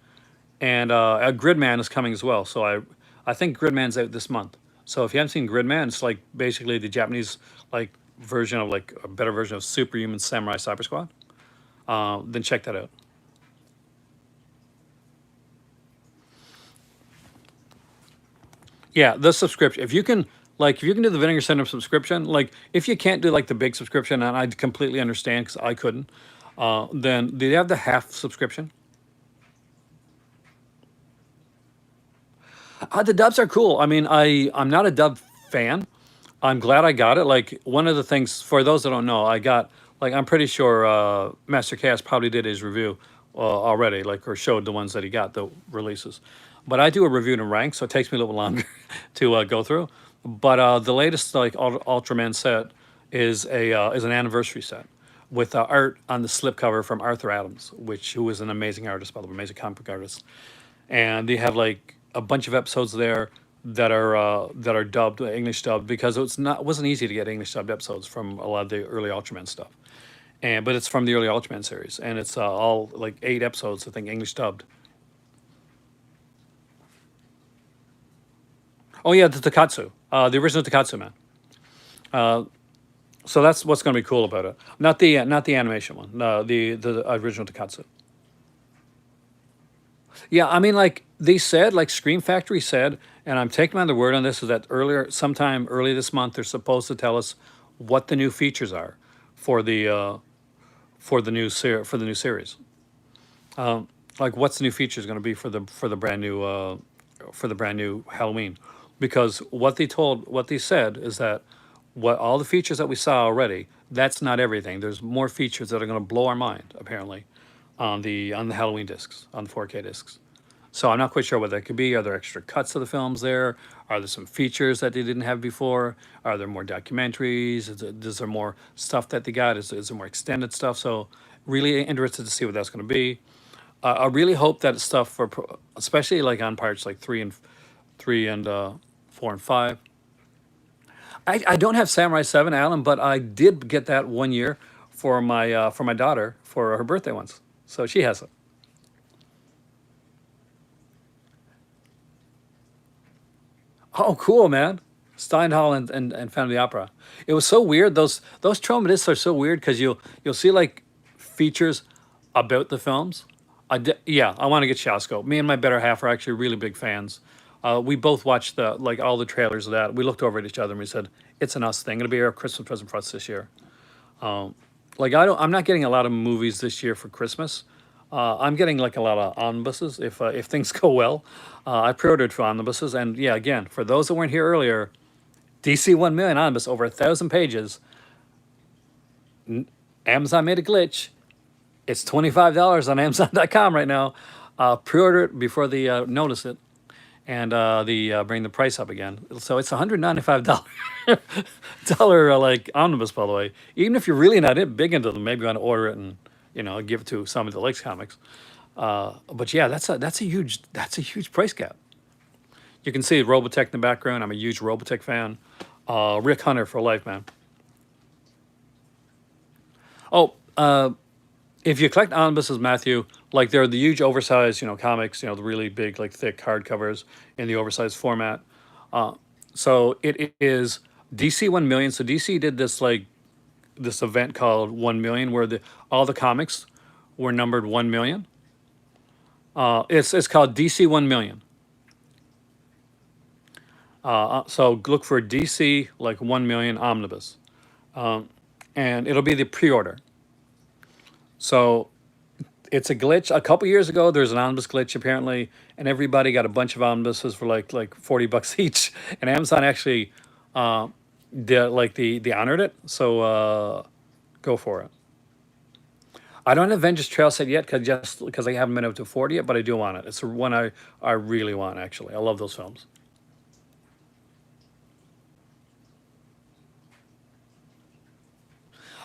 and a Gridman is coming as well. So I think Gridman's out this month. So if you haven't seen Gridman, it's like basically the Japanese like version of like a better version of Superhuman Samurai Cyber Squad. Then check that out. Yeah, the subscription. If you can do the Vinegar Syndrome subscription, like if you can't do like the big subscription, and I completely understand because I couldn't, then do you have the half subscription? The dubs are cool. I mean, I'm not a dub fan. I'm glad I got it. Like one of the things for those that don't know, I got like I'm pretty sure Master Chaos probably did his review already, like or showed the ones that he got the releases. But I do a review in rank, so it takes me a little longer to go through. But the latest like Ultraman set is an anniversary set with art on the slipcover from Arthur Adams, who is an amazing artist, by the way, amazing comic book artist. And they have like a bunch of episodes there that are dubbed English dubbed because it wasn't easy to get English dubbed episodes from a lot of the early Ultraman stuff. But it's from the early Ultraman series, and it's all like 8 episodes, I think, English dubbed. Oh yeah, the Takatsu, the original Takatsu man. So that's what's going to be cool about it. Not the animation one. No, the original Takatsu. Yeah, I mean, like they said, like Scream Factory said, and I'm taking on the word on this, is that sometime early this month, they're supposed to tell us what the new features are for for the new series. Like, what's the new features going to be for the brand new Halloween? Because what they said is that what all the features that we saw already, that's not everything. There's more features that are going to blow our mind apparently on the Halloween discs, on the 4K discs. So I'm not quite sure what that could be. Are there extra cuts of the films there? Are there some features that they didn't have before? Are there more documentaries? Is there more stuff that they got? Is there more extended stuff? So really interested to see what that's going to be. I really hope that it's stuff especially like on parts like 3 and 4 and 5. I don't have Samurai 7, Alan, but I did get that one year for my daughter for her birthday once. So she has it. Oh, cool, man. Steinhall and Phantom of the Opera. It was so weird. Those trauma discs are so weird because you'll see like features about the films. Yeah, I want to get Shasco. Me and my better half are actually really big fans. We both watched the like all the trailers of that. We looked over at each other and we said, "It's an us thing. It'll be our Christmas present for us this year." Like I'm not getting a lot of movies this year for Christmas. I'm getting like a lot of omnibuses if things go well. I pre-ordered for omnibuses, and yeah, again, for those that weren't here earlier, DC 1 million omnibus over 1,000 pages. Amazon made a glitch. It's $25 on Amazon.com right now. Pre-order it before they notice it, and the bring the price up again. So it's $195 dollar like omnibus. By the way, even if you're really not big into them, maybe you want to order it and give it to somebody that likes comics. But yeah, that's a huge price gap. You can see Robotech in the background. I'm a huge Robotech fan. Rick Hunter for life, man. Oh, if you collect omnibuses, Matthew, like they're the huge oversized, comics, the really big, like thick hardcovers in the oversized format. So it is DC 1 million. So DC did this like this event called 1 million, where all the comics were numbered 1 million. It's called DC 1 million. So look for DC like 1 million omnibus, and it'll be the pre-order. So it's a glitch. A couple years ago, there's an omnibus glitch apparently, and everybody got a bunch of omnibuses for like $40 each. And Amazon actually they honored it. So go for it. I don't have Vengeance Trail set yet because I haven't been able to afford it yet, but I do want it. It's the one I really want actually. I love those films.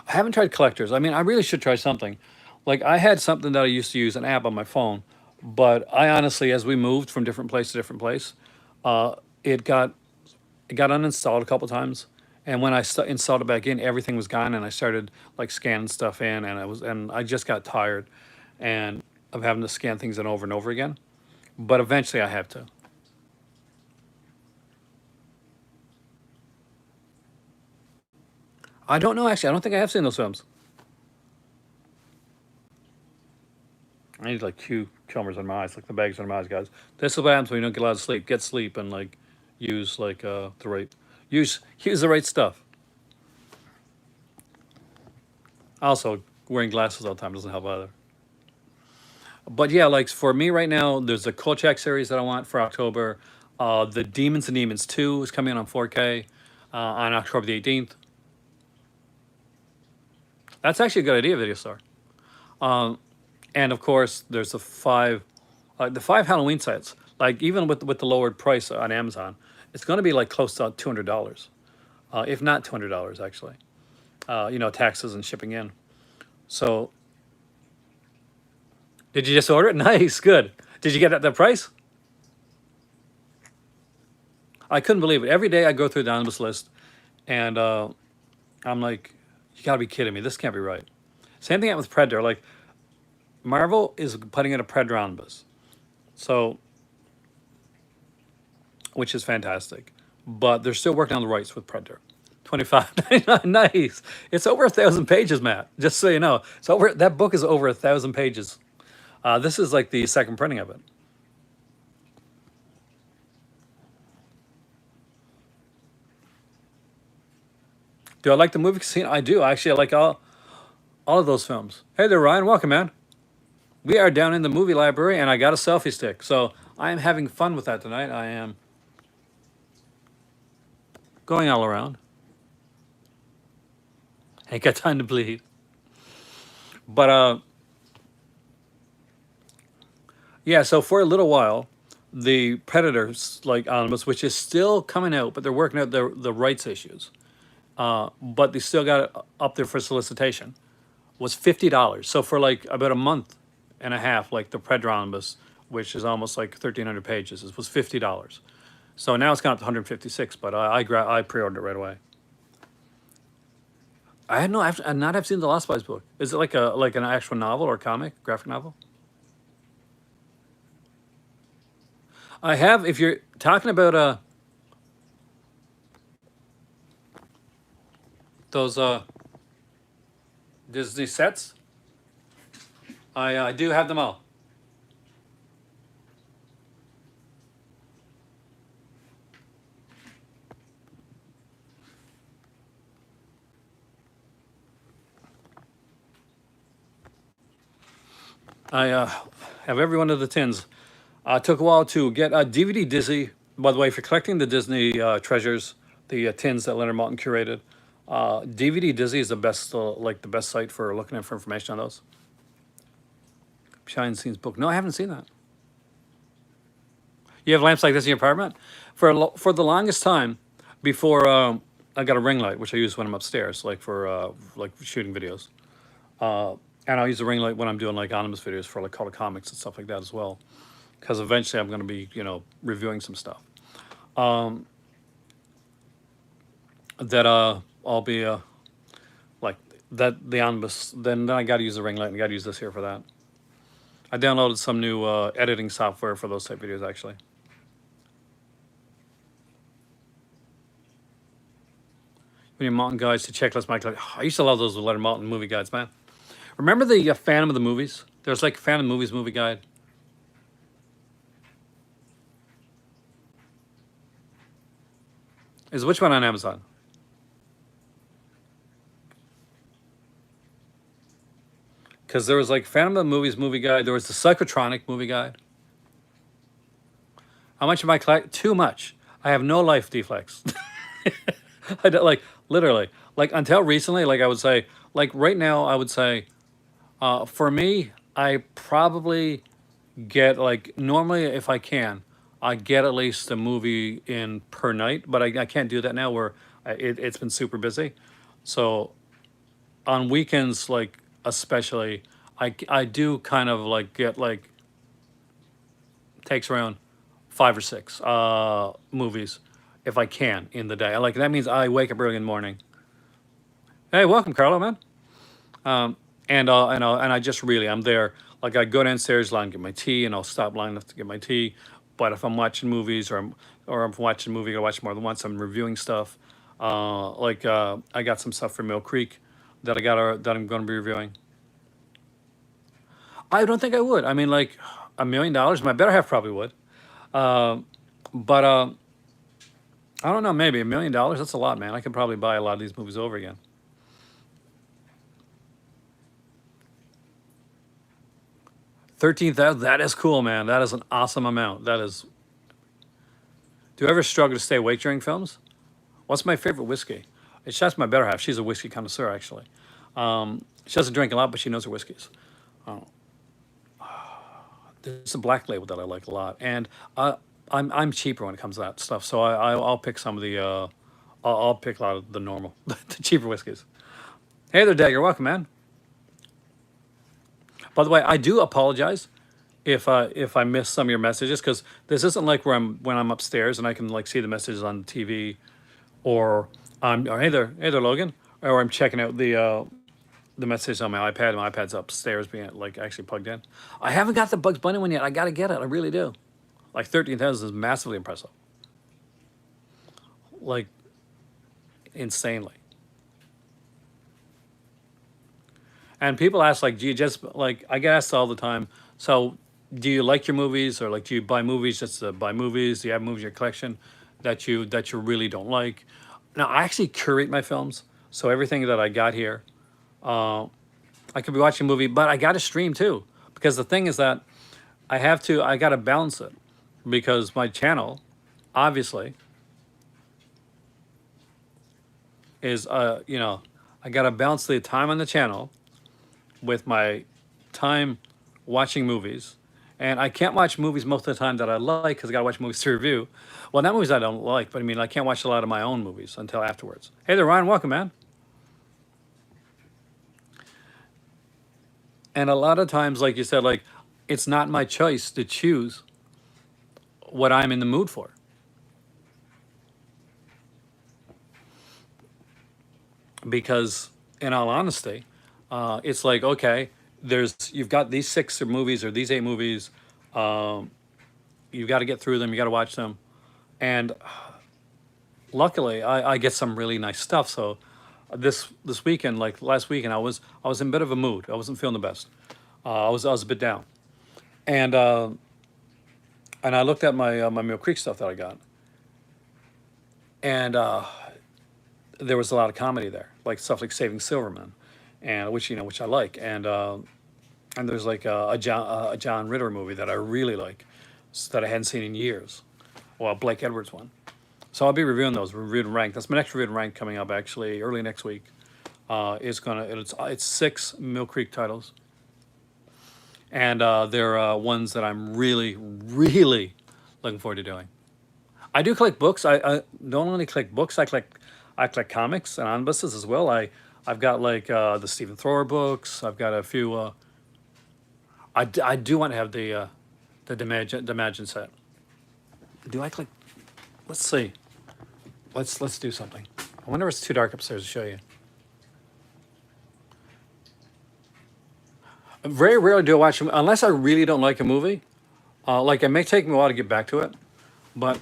I haven't tried collectors. I mean, I really should try something. Like I had something that I used to use an app on my phone, but I honestly, as we moved from different place to different place, uh, it got it got uninstalled a couple times. And when I installed it back in, everything was gone, and I started like scanning stuff in, and I just got tired, and of having to scan things in over and over again. But eventually, I have to. I don't know actually. I don't think I have seen those films. I need like cucumbers on my eyes, like the bags on my eyes, guys. This is what happens when you don't get a lot of sleep. Get sleep and like use like the right use the right stuff. Also, wearing glasses all the time doesn't help either. But yeah, like for me right now, there's a Kolchak series that I want for October. The Demons and Demons 2 is coming on 4K on October the 18th. That's actually a good idea, Video Store. And of course, there's the five Halloween sets. Like even with the lowered price on Amazon, it's going to be like close to $200, if not $200 actually. Taxes and shipping in. So did you just order it? Nice, good. Did you get it at the price? I couldn't believe it. Every day I go through the omnibus list, and I'm like, you gotta be kidding me. This can't be right. Same thing happened with Predator. Like Marvel is putting in a Predator omnibus, so which is fantastic. But they're still working on the rights with Predator. 25. Nice. It's over 1,000 pages, Matt. Just so you know, that book is over 1,000 pages. This is like the second printing of it. Do I like the movie Casino? I do. Actually, I like all of those films. Hey there, Ryan. Welcome, man. We are down in the movie library, and I got a selfie stick. So I am having fun with that tonight. I am going all around. Ain't got time to bleed. But yeah. So for a little while, the Predators like omnibus, which is still coming out, but they're working out the rights issues. But they still got it up there for solicitation. Was $50. So for like about a month and a half, like the Predators omnibus, which is almost like 1,300 pages, it was $50. So now it's gone up to 156, but I pre-ordered it right away. I had no, I've not have seen the Lost Boys book. Is it like an actual novel or comic, graphic novel? I have. If you're talking about those Disney sets, I do have them all. I have every one of the tins. Took a while to get a DVD Disney. By the way, if you're collecting the Disney treasures, the tins that Leonard Maltin curated, DVD Disney is the best, like the best site for looking at for information on those. Behind the scenes book. No, I haven't seen that. You have lamps like this in your apartment? For the longest time, before I got a ring light, which I use when I'm upstairs, like for like shooting videos. And I'll use the ring light when I'm doing like anonymous videos for like color comics and stuff like that as well. Because eventually I'm going to be, reviewing some stuff. That I'll be like that the omnibus. Then I got to use the ring light and I got to use this here for that. I downloaded some new editing software for those type videos actually. When your mountain guides to checklist, Michael. I used to love those Leonard Maltin movie guides, man. Remember the Phantom of the Movies? There's like Phantom Movies movie guide. Is which one on Amazon? Because there was like Phantom of the Movies movie guide. There was the Psychotronic movie guide. How much am I collect? Too much. I have no life deflects. I don't, like literally like until recently. Like I would say, like right now, I would say, for me, I probably get like normally if I can, I get at least a movie in per night. But I can't do that now where it's been super busy. So on weekends, like especially, I do kind of like get like takes around 5 or 6 movies if I can in the day. Like that means I wake up early in the morning. Hey, welcome, Carlo, man. And I just really I'm there. Like I go downstairs, line get my tea, and I'll stop long enough to get my tea. But if I'm watching movies or I'm watching a movie, I watch more than once. I'm reviewing stuff. I got some stuff from Mill Creek that I'm going to be reviewing. I don't think I would. I mean, like $1 million. My better half probably would. But I don't know. Maybe $1 million. That's a lot, man. I could probably buy a lot of these movies over again. 13,000. That is cool, man. That is an awesome amount. That is. Do you ever struggle to stay awake during films? What's my favorite whiskey? It's just my better half. She's a whiskey connoisseur, actually. She doesn't drink a lot, but she knows her whiskeys. There's a black label that I like a lot, and I'm cheaper when it comes to that stuff. So I'll pick some of the I'll pick a lot of the normal, the cheaper whiskeys. Hey there, Dagger. Welcome, man. By the way, I do apologize if I miss some of your messages because this isn't like where I'm when I'm upstairs and I can like see the messages on the TV or or hey there, Logan, or I'm checking out the messages on my iPad. My iPad's upstairs being like actually plugged in. I haven't got the Bugs Bunny one yet. I got to get it. I really do. Like 13,000 is massively impressive. Like insanely. And people ask like, do you just like I get asked all the time. So do you like your movies or like do you buy movies just to buy movies? Do you have movies in your collection that you really don't like? Now I actually curate my films. So everything that I got here, I could be watching a movie, but I got to stream too. Because the thing is that I got to balance it because my channel, obviously, is, I got to balance the time on the channel with my time watching movies. And I can't watch movies most of the time that I like because I got to watch movies to review. Well, not movies I don't like, but I mean, I can't watch a lot of my own movies until afterwards. Hey there, Ryan. Welcome, man. And a lot of times, like you said, like it's not my choice to choose what I'm in the mood for. because, in all honesty, it's like, okay, you've got these six movies or these eight movies. You've got to get through them. You got to watch them, and luckily, I get some really nice stuff. So this weekend, like last weekend, I was in a bit of a mood. I wasn't feeling the best. I was a bit down, and I looked at my Mill Creek stuff that I got, and there was a lot of comedy there, like stuff like Saving Silverman, and which I like, and there's like a John Ritter movie that I really like, that I hadn't seen in years, well, Blake Edwards one. So I'll be reviewing those, reviewed and ranked. That's my next reviewed and ranked coming up actually early next week. It's six Mill Creek titles, and they're ones that I'm really, really looking forward to doing. I do collect books. I don't only collect books. I collect comics and omnibuses as well. I've got like the Stephen Thrower books. I've got a few. I do want to have the Imagine set. Do I collect? Let's see. Let's do something. I wonder if it's too dark upstairs to show you. Very rarely do I watch them unless I really don't like a movie. Like it may take me a while to get back to it, but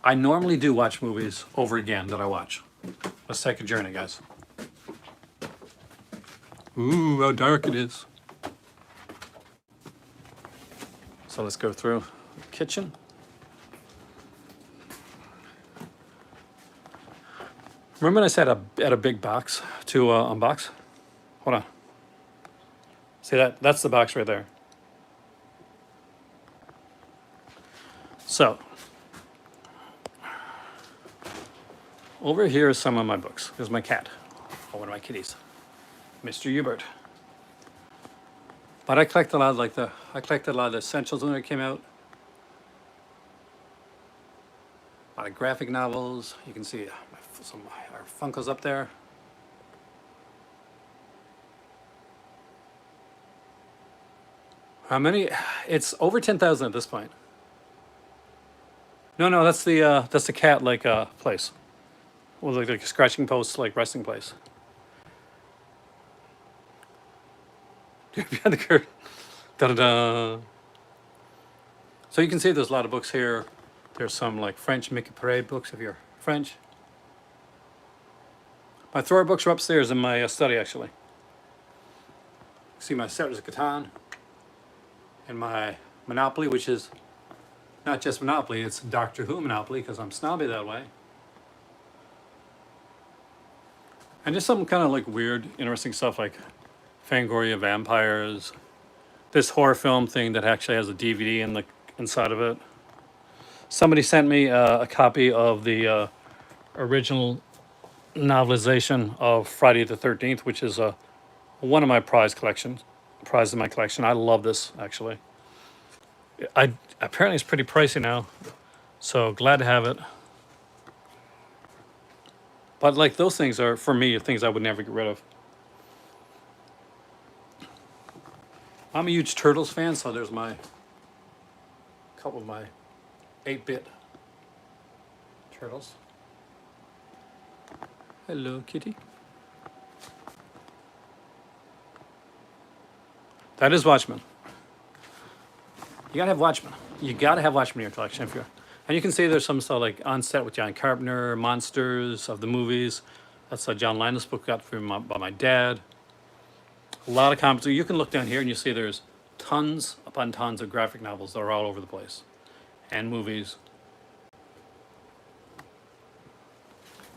I normally do watch movies over again that I watch. Let's take a journey, guys. Ooh, how dark it is. So let's go through the kitchen. Remember when I said I had a big box to unbox? Hold on. See that? That's the box right there. So, over here is some of my books. Here's my cat, or one of my kitties, Mr. Hubert. But I collected a lot of I collected a lot of the essentials when it came out. A lot of graphic novels. You can see some of our Funkos up there. How many? It's over 10,000 at this point. No, that's the cat place. Well, like a scratching post, like resting place. Behind the curtain. Da da da. So you can see there's a lot of books here. There's some like French Mickey Parade books if you're French. My Thrower books are upstairs in my study actually. See my Settlers of Catan and my Monopoly, which is not just Monopoly, it's Doctor Who Monopoly because I'm snobby that way. And just some kind of like weird, interesting stuff like Fangoria Vampires. This horror film thing that actually has a DVD in the inside of it. Somebody sent me a copy of the original novelization of Friday the 13th, which is one of my prizes in my collection. I love this actually. Apparently it's pretty pricey now, so glad to have it. But like those things are for me things I would never get rid of. I'm a huge Turtles fan, so there's my couple of my 8-bit Turtles. Hello, kitty. That is Watchmen. You gotta have Watchmen. You gotta have Watchmen in your collection if you're. And you can see there's some stuff like On Set with John Carpenter, Monsters of the movies. That's a John Linus book got by my dad. A lot of comics. You can look down here and you see there's tons upon tons of graphic novels that are all over the place, and movies.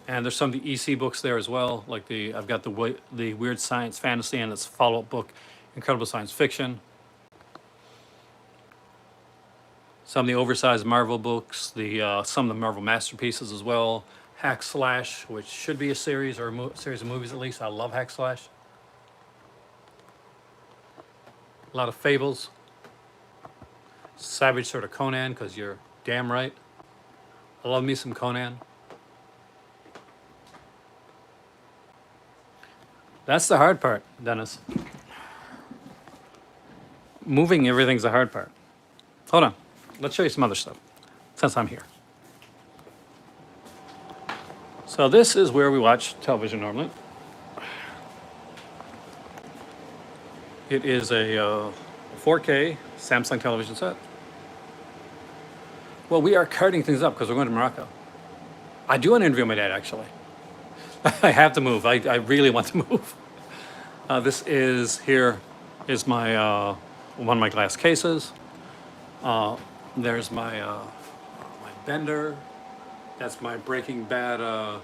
And there's some of the EC books there as well. Like I've got the Weird Science Fantasy and its follow-up book, Incredible Science Fiction. Some of the oversized Marvel books, some of the Marvel masterpieces as well. Hack Slash, which should be a series or a series of movies at least. I love Hack Slash. A lot of Fables. Savage sort of Conan, because you're damn right. I love me some Conan. That's the hard part, Dennis. Moving everything's the hard part. Hold on. Let's show you some other stuff, since I'm here. So this is where we watch television normally. It is a 4K Samsung television set. Well, we are carting things up because we're going to Morocco. I do want to interview my dad, actually. I have to move. I really want to move. This is here is my one of my glass cases. There's my bender. That's my Breaking Bad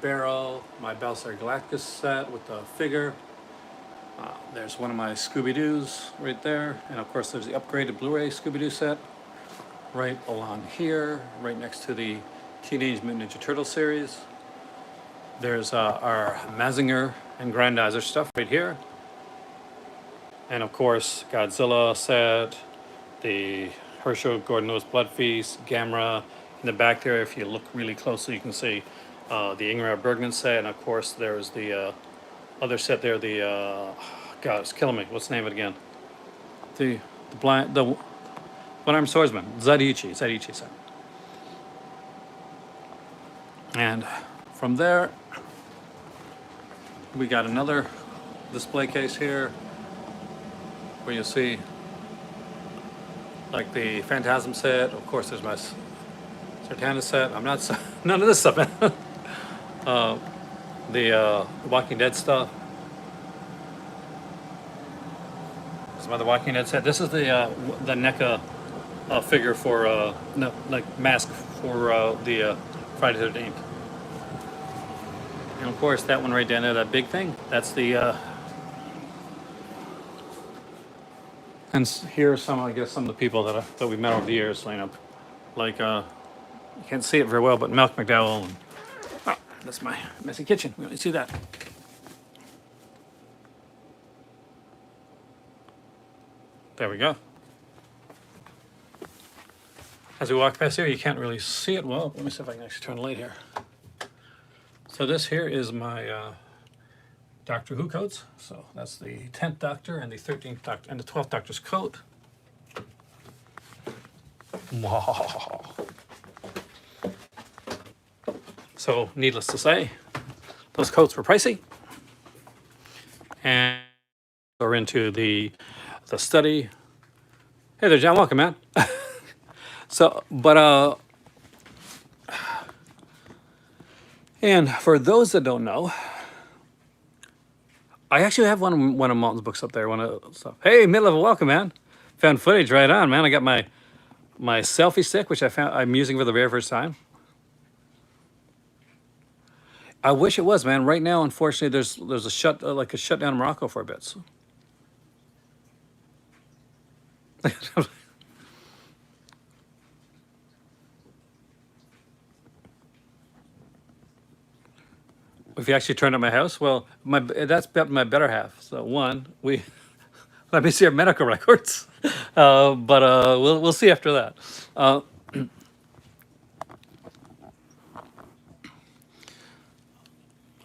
barrel. My Battlestar Galactica set with the figure. There's one of my Scooby-Doos right there, and of course there's the upgraded Blu-ray Scooby-Doo set right along here, right next to the Teenage Mutant Ninja Turtle series. There's our Mazinger and Grandizer stuff right here. And of course, Godzilla set, the Herschel Gordon Lewis Blood Feast, Gamera. In the back there, if you look really closely, you can see the Ingmar Bergman set. And of course, there's the other set there, God, it's killing me. What's the name of it again? The one-armed swordsman, Zaidichi set. And from there, we got another display case here where you see like the Phantasm set. Of course, there's my Sertana set. I'm not none of this stuff, man. The Walking Dead stuff. Some other Walking Dead set. This is the NECA figure for no, like mask for the Friday the 13th. And of course, that one right down there, that big thing, that's the. And here are some, I guess, some of the people that we met over the years, like you can't see it very well, but Malcolm McDowell. And, oh, that's my messy kitchen. We only see that. There we go. As we walk past here, you can't really see it well. Let me see if I can actually turn the light here. So this here is my Doctor Who coats. So that's the 10th Doctor and the 13th Doctor and the 12th Doctor's coat. Wow. So needless to say, those coats were pricey. And we're into the study. Hey there, John. Welcome, man. So, but and for those that don't know, I actually have one of Malton's books up there. One of stuff. Hey, mid-level, welcome, man. Found footage right on, man. I got my selfie stick, which I'm using for the very first time. I wish it was, man. Right now, unfortunately, there's a shutdown in Morocco for a bit. So. If you actually turned up my house, well, that's my better half. So one, let me see our medical records, but we'll see after that.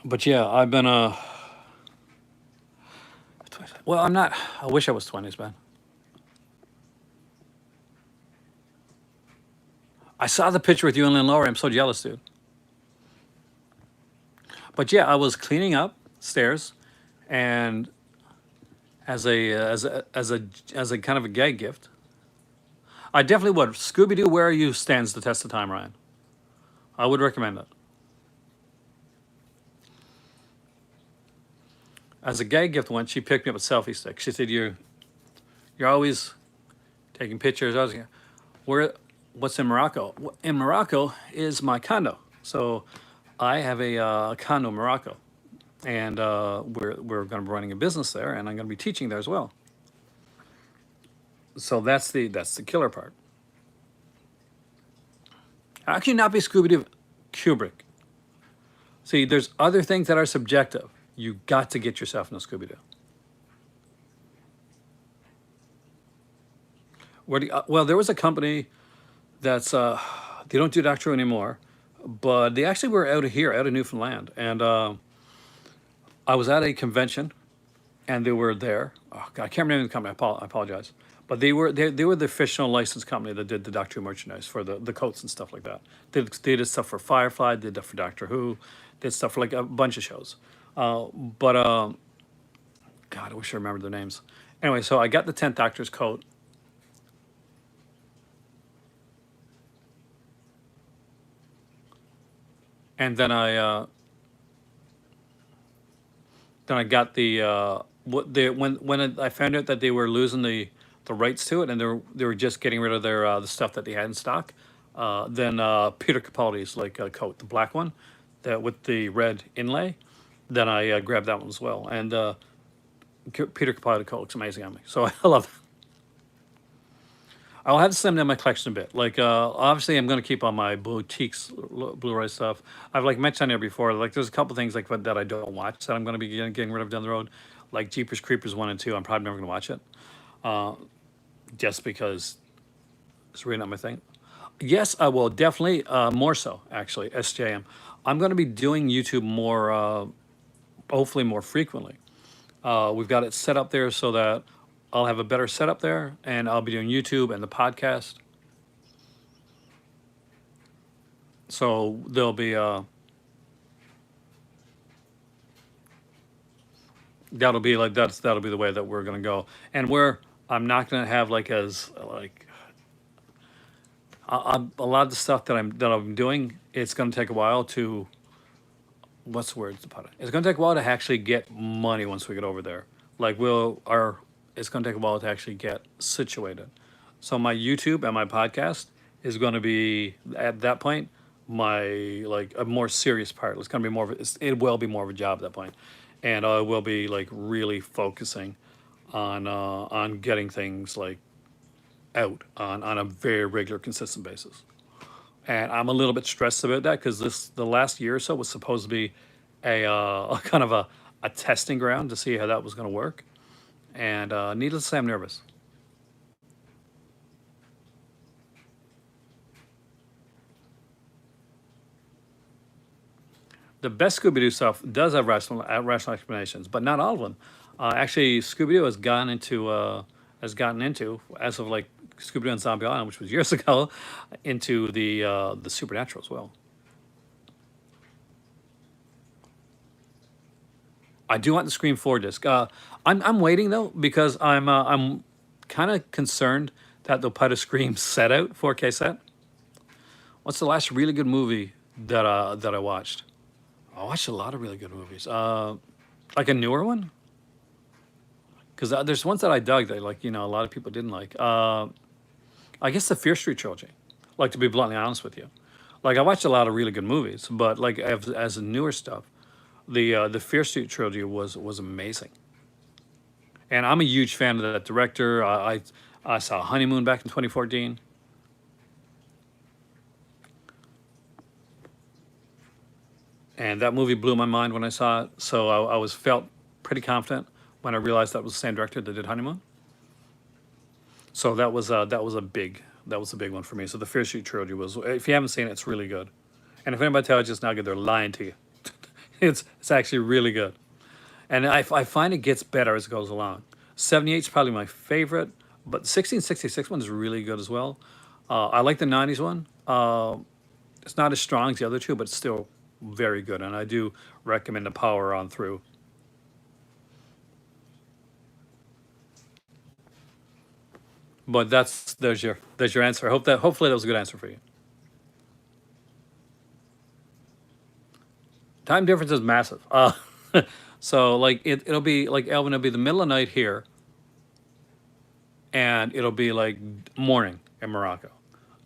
But yeah, I've been well, I'm not. I wish I was 20s, man. I saw the picture with you and Lynn Laurie. I'm so jealous, dude. But yeah, I was cleaning up stairs, and as a kind of a gag gift, I definitely would. Scooby-Doo, Where Are You stands the test of time, Ryan. I would recommend it. As a gag gift once, she picked me up a selfie stick. She said, "You're always taking pictures." I was like, what's in Morocco? In Morocco is my condo. So I have a condo in Morocco, and we're going to be running a business there, and I'm going to be teaching there as well. So that's the killer part. Actually, not be Scooby-Doo, Kubrick. See, there's other things that are subjective. You got to get yourself in a Scooby-Doo. Well, there was a company that's they don't do Doctor Who anymore, but they actually were out of Newfoundland, and I was at a convention, and they were there. Oh God, I can't remember the company. I apologize, but they were the official licensed company that did the Doctor Who merchandise for the coats and stuff like that. They did stuff for Firefly, did stuff for Doctor Who, did stuff for like a bunch of shows. But God, I wish I remembered their names. Anyway, so I got the 10th Doctor's coat. And then I got the what they when I found out that they were losing the rights to it, and they were just getting rid of their the stuff that they had in stock. Then Peter Capaldi's like coat, the black one, that with the red inlay. Then I grabbed that one as well, and Peter Capaldi coat looks amazing on me. So I love it. I'll have to send them my collection a bit. Like, obviously, I'm going to keep on my boutiques Blu-ray stuff. I've like mentioned there before. Like, there's a couple things like that I don't watch that I'm going to be getting rid of down the road, like Jeepers Creepers 1 and 2. I'm probably never going to watch it, just because it's really not my thing. Yes, I will definitely more so actually. SJM. I'm going to be doing YouTube more, hopefully more frequently. We've got it set up there so that I'll have a better setup there, and I'll be doing YouTube and the podcast. So there'll be that'll be like that'll be the way that we're gonna go, and where I'm not gonna have like as like a lot of the stuff that I'm doing. It's gonna take a while to what's the word to put it? It's gonna take a while to actually get money once we get over there. Like it's gonna take a while to actually get situated. So my YouTube and my podcast is gonna be at that point my like a more serious part. It's gonna be more of it will be more of a job at that point, and I will be like really focusing on getting things like out on a very regular, consistent basis. And I'm a little bit stressed about that because the last year or so was supposed to be a kind of a testing ground to see how that was going to work. And needless to say, I'm nervous. The best Scooby Doo stuff does have rational explanations, but not all of them. Actually, Scooby Doo has gotten into as of like Scooby Doo and Zombie Island, which was years ago, into the supernatural as well. I do want the Scream 4 disc. I'm waiting though because I'm kind of concerned that they'll put a Scream set out 4K set. What's the last really good movie that I watched? I watched a lot of really good movies. Like a newer one, because there's ones that I dug that like a lot of people didn't like. I guess the Fear Street trilogy. Like to be bluntly honest with you, like I watched a lot of really good movies, but like as newer stuff, the Fear Street trilogy was amazing. And I'm a huge fan of that director. I saw Honeymoon back in 2014. And that movie blew my mind when I saw it. So I was felt pretty confident when I realized that was the same director that did Honeymoon. So that was a big one for me. So the Fear Street trilogy was. If you haven't seen it, it's really good. And if anybody tells you it's not good, they're lying to you. It's actually really good. And I find it gets better as it goes along. 78 is probably my favorite, but the 1666 one is really good as well. I like the 90s one. It's not as strong as the other two, but it's still very good. And I do recommend the power on through. But there's your answer. Hopefully that was a good answer for you. Time difference is massive. So like it'll be like Elvin, it'll be the middle of the night here, and it'll be like morning in Morocco.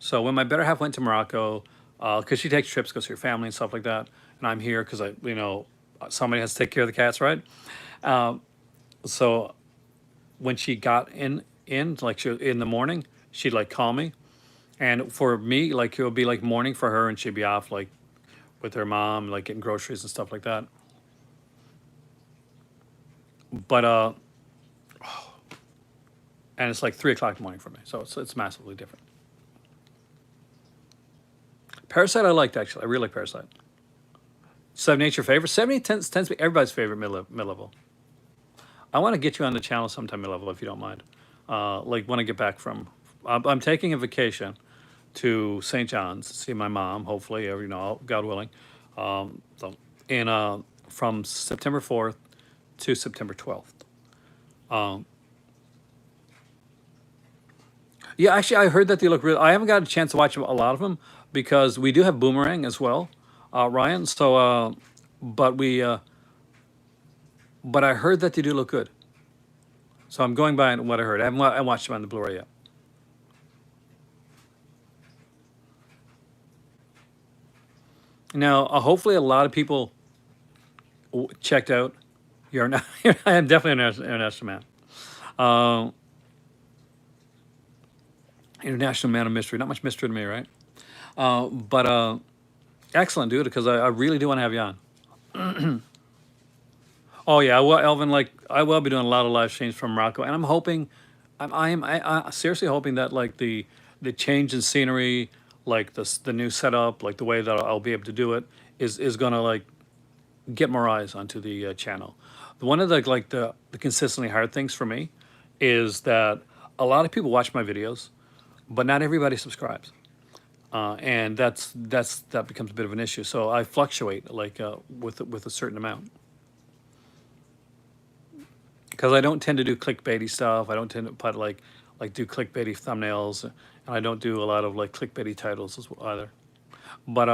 So when my better half went to Morocco, because she takes trips, goes to her family and stuff like that, and I'm here because somebody has to take care of the cats, right? Um, so when she got in like in the morning, she'd like call me, and for me, like it would be like morning for her, and she'd be off like with her mom, like getting groceries and stuff like that. But and it's like 3 o'clock in the morning for me, so it's massively different. Parasite I liked actually. I really like Parasite. 78 your favorite? 70 tends to be everybody's favorite mid level. I want to get you on the channel sometime mid level if you don't mind. Like when I get back from, I'm taking a vacation to St. John's to see my mom. Hopefully, God willing. So in from September 4th to September 12th. Um, yeah, actually, I heard that they look real. I haven't got a chance to watch a lot of them because we do have Boomerang as well, Ryan. So, but we, but I heard that they do look good. So I'm going by what I heard. I watched them on the Blu-ray yet. Now, hopefully, a lot of people checked out. You're not. I am definitely an international man. Uh, International man of mystery. Not much mystery to me, right? But excellent, dude. Because I really do want to have you on. Oh yeah, well, Elvin, like I will be doing a lot of live streams from Morocco, and I'm hoping, I seriously hoping that like the change in scenery, like the new setup, like the way that I'll be able to do it is gonna like get more eyes onto the channel. One of the like the consistently hard things for me is that a lot of people watch my videos, but not everybody subscribes, and that becomes a bit of an issue. So I fluctuate like with a certain amount. Because I don't tend to do clickbaity stuff. I don't tend to put like do clickbaity thumbnails, and I don't do a lot of like clickbaity titles as well either. But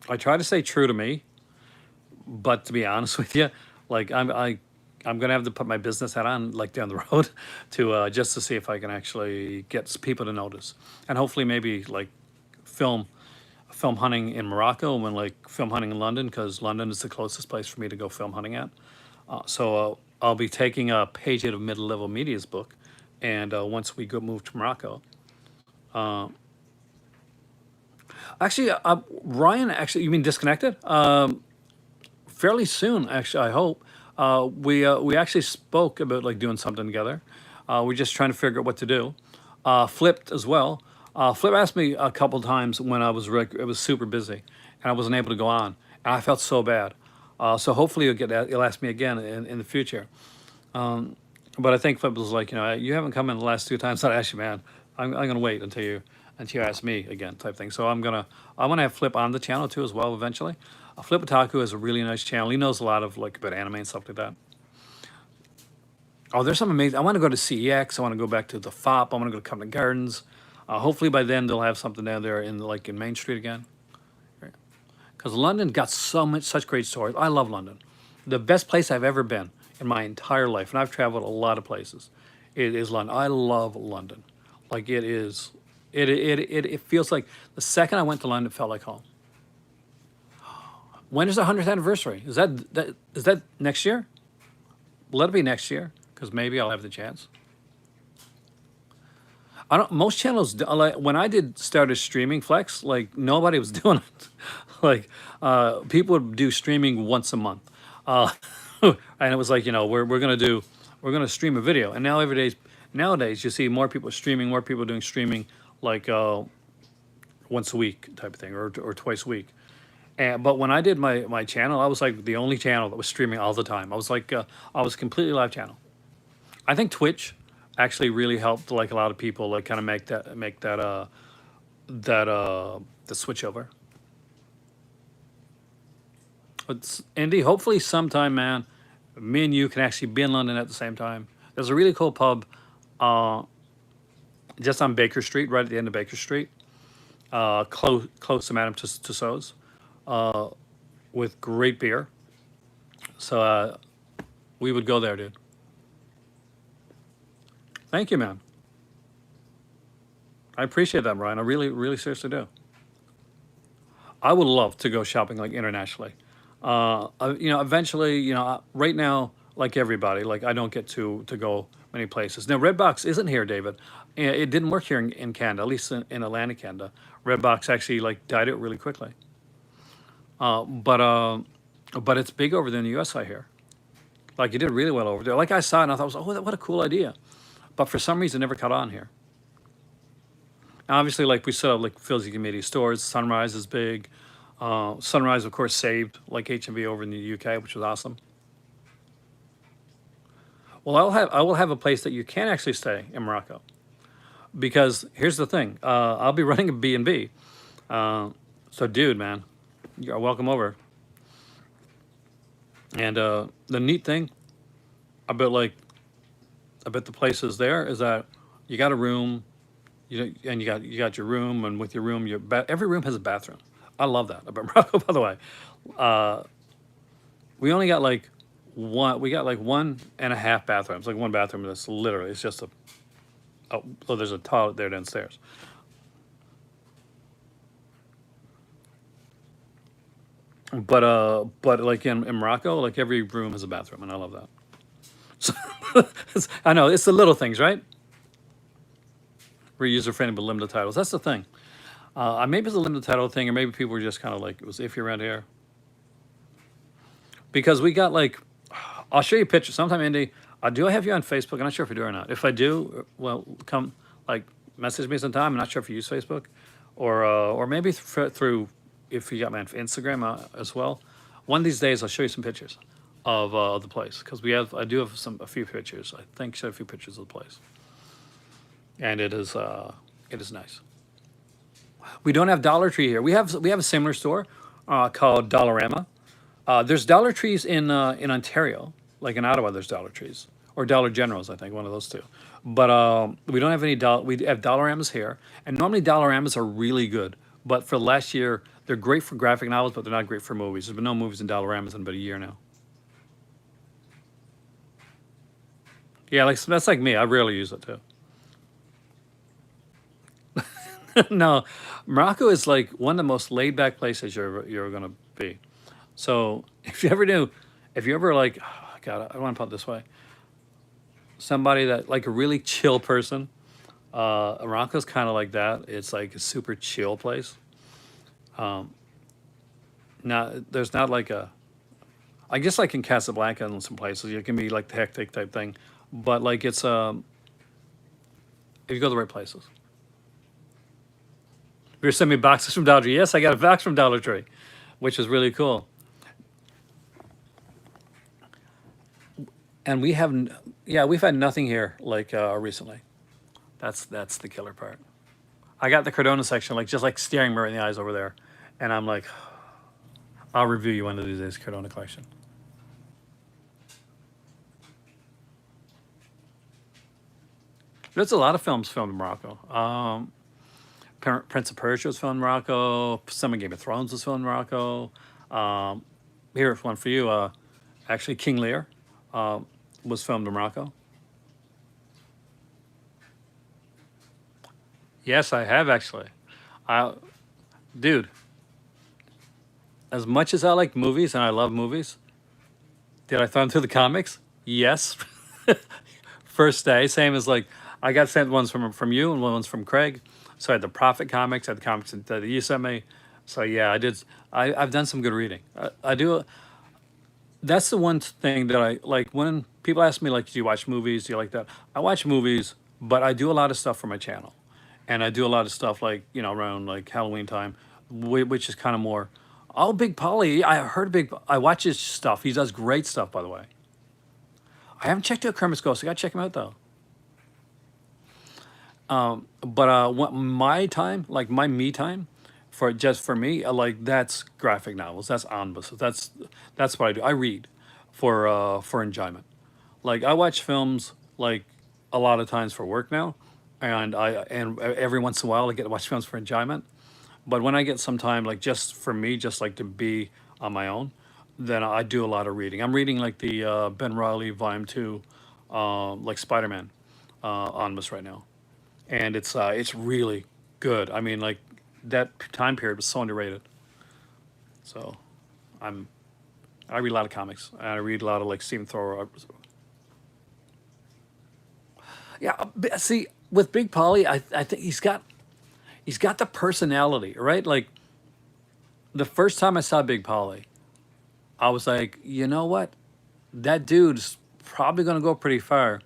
I try to stay true to me. But to be honest with you, like I'm gonna have to put my business hat on like down the road to just to see if I can actually get people to notice, and hopefully maybe like film film hunting in Morocco and like film hunting in London because London is the closest place for me to go film hunting at. So I'll be taking a page out of Middle Level Media's book, and once we go move to Morocco, actually, Ryan, actually, you mean disconnected? Fairly soon, actually, I hope. We actually spoke about like doing something together. We're just trying to figure out what to do. Flipped as well. Flip asked me a couple times when it was super busy and I wasn't able to go on, and I felt so bad. So hopefully he'll ask me again in the future. But I think Flip was like, you haven't come in the last two times that I asked you, man. I'm gonna wait until you ask me again, type thing. So I want to have Flip on the channel too as well eventually. Flip Otaku is a really nice channel. He knows a lot of like about anime and stuff like that. Oh, there's some amazing. I want to go to CEX. I want to go back to the FOP. I want to go to Covent Gardens. Hopefully by then they'll have something down there in Main Street again. Because London got such great stories. I love London. The best place I've ever been in my entire life, and I've traveled a lot of places, it is London. I love London. Like it is, it feels like the second I went to London, it felt like home. When is the 100th anniversary? Is that next year? Let it be next year, because maybe I'll have the chance. I don't. Most channels like when I did started streaming Flex, like nobody was doing it. Like people would do streaming once a month, uh, and it was like we're gonna stream a video, and now nowadays you see more people streaming, more people doing streaming like once a week type of thing, or twice a week. But when I did my channel, I was like the only channel that was streaming all the time. I was like I was completely live channel. I think Twitch actually really helped like a lot of people like kind of make that the switch over. But Andy, hopefully sometime, man, me and you can actually be in London at the same time. There's a really cool pub uh, just on Baker Street, right at the end of Baker Street, close to Madame Tussauds, uh, with great beer. So we would go there, dude. Thank you, man. I appreciate that, Brian. I really, really seriously do. I would love to go shopping like internationally. Eventually, right now, like everybody, like I don't get to go many places. Now, Redbox isn't here, David. It didn't work here in Canada, at least in Atlantic Canada. Redbox actually like died out really quickly. Uh, but uh, but it's big over there in the U.S. I hear. Like you did really well over there. Like I saw it and I thought, what a cool idea. But for some reason, it never caught on here. Now, obviously, like we set up like Phil's community stores. Sunrise is big. Sunrise, of course, saved like HMV over in the UK, which was awesome. Well, I will have a place that you can actually stay in Morocco because here's the thing. I'll be running a B&B. So, dude, man, you're welcome over. And the neat thing I bet like I bet the places there is that you got a room, and you got your room, and with your room, every room has a bathroom. I love that about Morocco. By the way, we only got like one. We got like one and a half bathrooms. Like one bathroom that's literally it's just a. Oh, so there's a toilet there downstairs. But like in Morocco, like every room has a bathroom, and I love that. So, I know it's the little things, right? We're user friendly but limited titles. That's the thing. Maybe it's a limited title thing, or maybe people were just kind of like it was iffy around here because we got like I'll show you pictures sometime, Andy. Do I have you on Facebook? I'm not sure if I do or not. If I do, well, come like message me sometime. I'm not sure if you use Facebook, or maybe through if you got my Instagram as well. One of these days, I'll show you some pictures of the place because I do have a few pictures. I think show a few pictures of the place, and it is nice. We don't have Dollar Tree here. We have a similar store called Dollarama. There's Dollar Trees in Ontario, like in Ottawa. There's Dollar Trees or Dollar Generals, I think, one of those two. But we don't have any We have Dollaramas here, and normally Dollaramas are really good. But for last year, they're great for graphic novels, but they're not great for movies. There's been no movies in Dollaramas in about a year now. Yeah, like that's like me. I rarely use it too. No, Morocco is like one of the most laid back places you're gonna be. So if you ever like, oh, God, I don't want to put it this way, somebody that like a really chill person, Morocco's kind of like that. It's like a super chill place. Now, there's not like I guess like in Casablanca and some places, it can be like the hectic type thing, but like it's if you go to the right places. You're sending me boxes from Dollar Tree. Yes, I got a box from Dollar Tree, which is really cool. And yeah, we've had nothing here like recently. That's the killer part. I got the Cardona section like just like staring me right in the eyes over there, and I'm like, I'll review you one of these days, Cardona collection. There's a lot of films filmed in Morocco. Prince of Persia was filmed in Morocco. Some of Game of Thrones was filmed in Morocco. Um, Here's one for you. Actually, King Lear uh, was filmed in Morocco. Yes, I have actually. I, dude, as much as I like movies and I love movies, did I thumb through the comics? Yes. First day, same as like I got sent ones from you and ones from Craig. So I had the Prophet comics, I had the comics that you sent me. So yeah, I did. I've done some good reading. I do. That's the one thing that I like when people ask me like, do you watch movies? Do you like that? I watch movies, but I do a lot of stuff for my channel, and I do a lot of stuff like around like Halloween time, which is kind of more. Oh, Big Polly! I watch his stuff. He does great stuff, by the way. I haven't checked out Kermit's Ghost. I gotta check him out though. But my time, like my me time, for just for me, like that's graphic novels. That's omnibuses. That's what I do. I read for enjoyment. Like I watch films like a lot of times for work now, and every once in a while I get to watch films for enjoyment. But when I get some time, like just for me, just like to be on my own, then I do a lot of reading. I'm reading like the Ben Riley Volume Two, like Spider Man, omnibus right now, and it's really good. I mean, like that time period was so underrated. So, I'm I read a lot of comics. And I read a lot of like Stephen Thrower. Yeah, see, with Big Polly, I think he's got the personality, right? Like the first time I saw Big Polly, I was like, you know what? That dude's probably gonna go pretty far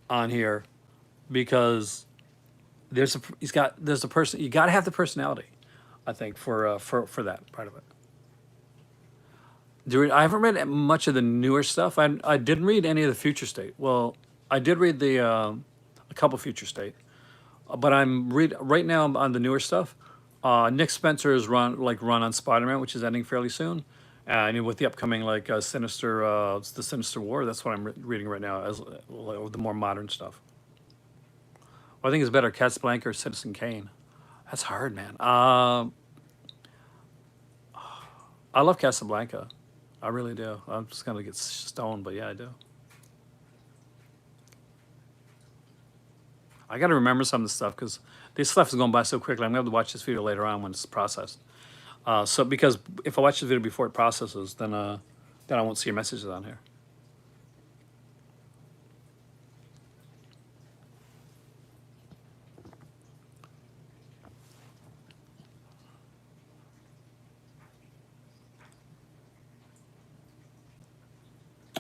on here because there's a person you got to have the personality, I think for that part of it. I haven't read much of the newer stuff. I didn't read any of the Future State. Well, I did read a couple Future State, but I'm read right now on the newer stuff. Nick Spencer's run on Spider Man, which is ending fairly soon, And with the upcoming like Sinister, the Sinister War, that's what I'm reading right now as the more modern stuff. What I think is better, Casablanca or Citizen Kane? That's hard, man. I love Casablanca. I really do. I'm just gonna get stoned, but yeah, I do. I got to remember some of the stuff because this stuff is going by so quickly. I'm going to have to watch this video later on when it's processed. So because if I watch the video before it processes, then I won't see your messages on here.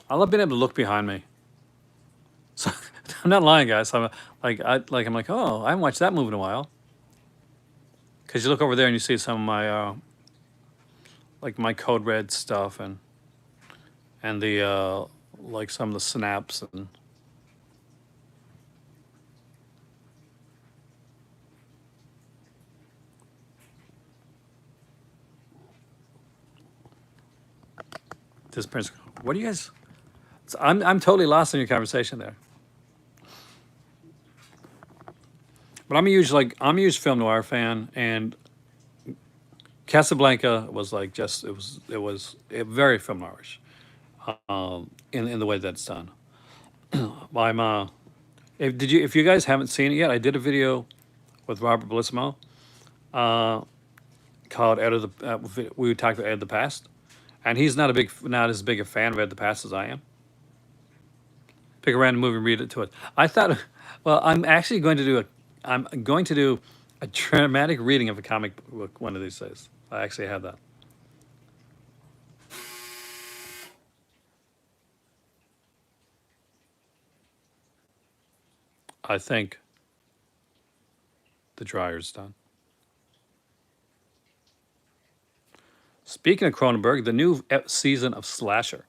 I love being able to look behind me. So I'm not lying, guys. I'm like, oh, I haven't watched that movie in a while. Because you look over there and you see some of my like my Code Red stuff and the like some of the snaps and this prince. What do you guys? I'm totally lost in your conversation there. But I'm a huge film noir fan, and Casablanca was like just it was very film noirish in the way that it's done. I'm if you guys haven't seen it yet, I did a video with Robert Bellissimo called Out of the we talked about Out of the Past, and he's not as big a fan of Out of the Past as I am. Pick a random movie and read it to it. I thought, well, I'm going to do a dramatic reading of a comic book one of these days. I actually have that. I think the dryer's done. Speaking of Cronenberg, the new season of Slasher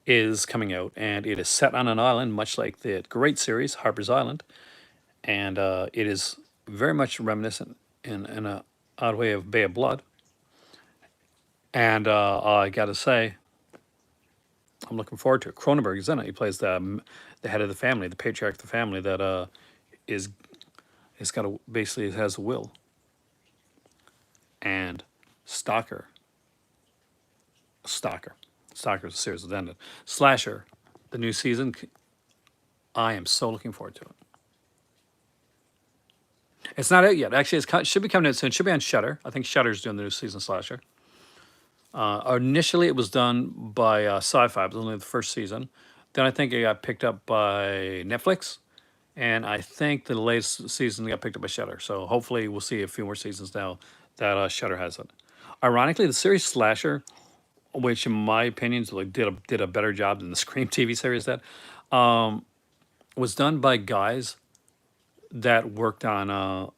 is coming out, and it is set on an island, much like the great series Harper's Island, and it is very much reminiscent in a odd way of Bay of Blood. And I got to say, I'm looking forward to it. Cronenberg is in it. He plays the head of the family, the patriarch of the family that is got a basically has a will. And Stalker. Stalker's a series that ended. Slasher, the new season. I am so looking forward to it. It's not out yet. Actually, it should be coming out soon. It should be on Shudder. I think Shudder's doing the new season Slasher. Initially, it was done by Sci-Fi. It was only the first season. Then I think it got picked up by Netflix, and I think the latest season got picked up by Shudder. So hopefully, we'll see a few more seasons now that Shudder has it. Ironically, the series Slasher, which in my opinion did a better job than the Scream TV series that, was done by guys that worked on a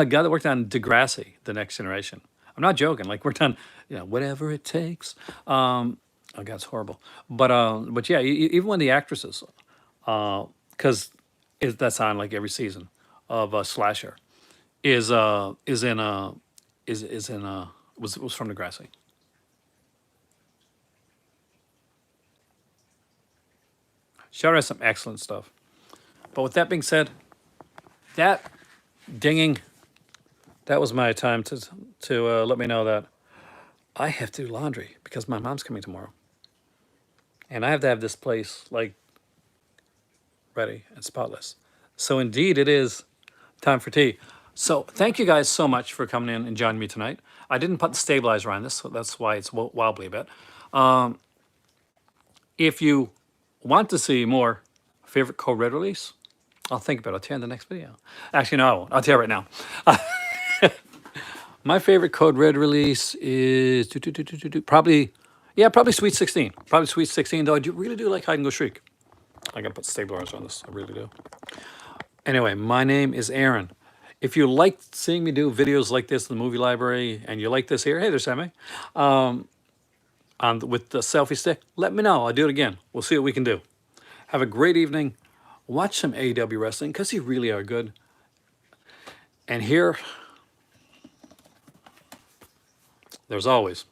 guy that worked on Degrassi, The Next Generation. I'm not joking. Like worked on, whatever it takes. Oh God, it's horrible. But yeah, even when the actresses, because that's on like every season of Slasher, is in was from Degrassi. Shutter has some excellent stuff. But with that being said, that dinging, that was my time to let me know that I have to do laundry because my mom's coming tomorrow. And I have to have this place like ready and spotless. So indeed it is time for tea. So thank you guys so much for coming in and joining me tonight. I didn't put the stabilizer on this, so that's why it's wobbly a bit. If you want to see more favorite Code Red release, I'll think about it. I'll tell you in the next video. Actually, no, I won't. I'll tell you right now. My favorite Code Red release is probably Sweet 16. Probably Sweet 16, though I really do like Hide and Go Shriek. I gotta put stabilizer on this. I really do. Anyway, my name is Aaron. If you like seeing me do videos like this in the movie library, and you like this here, hey, there's Sammy, with the selfie stick, let me know. I'll do it again. We'll see what we can do. Have a great evening. Watch some AEW wrestling because they really are good. And here, there's always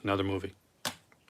another movie.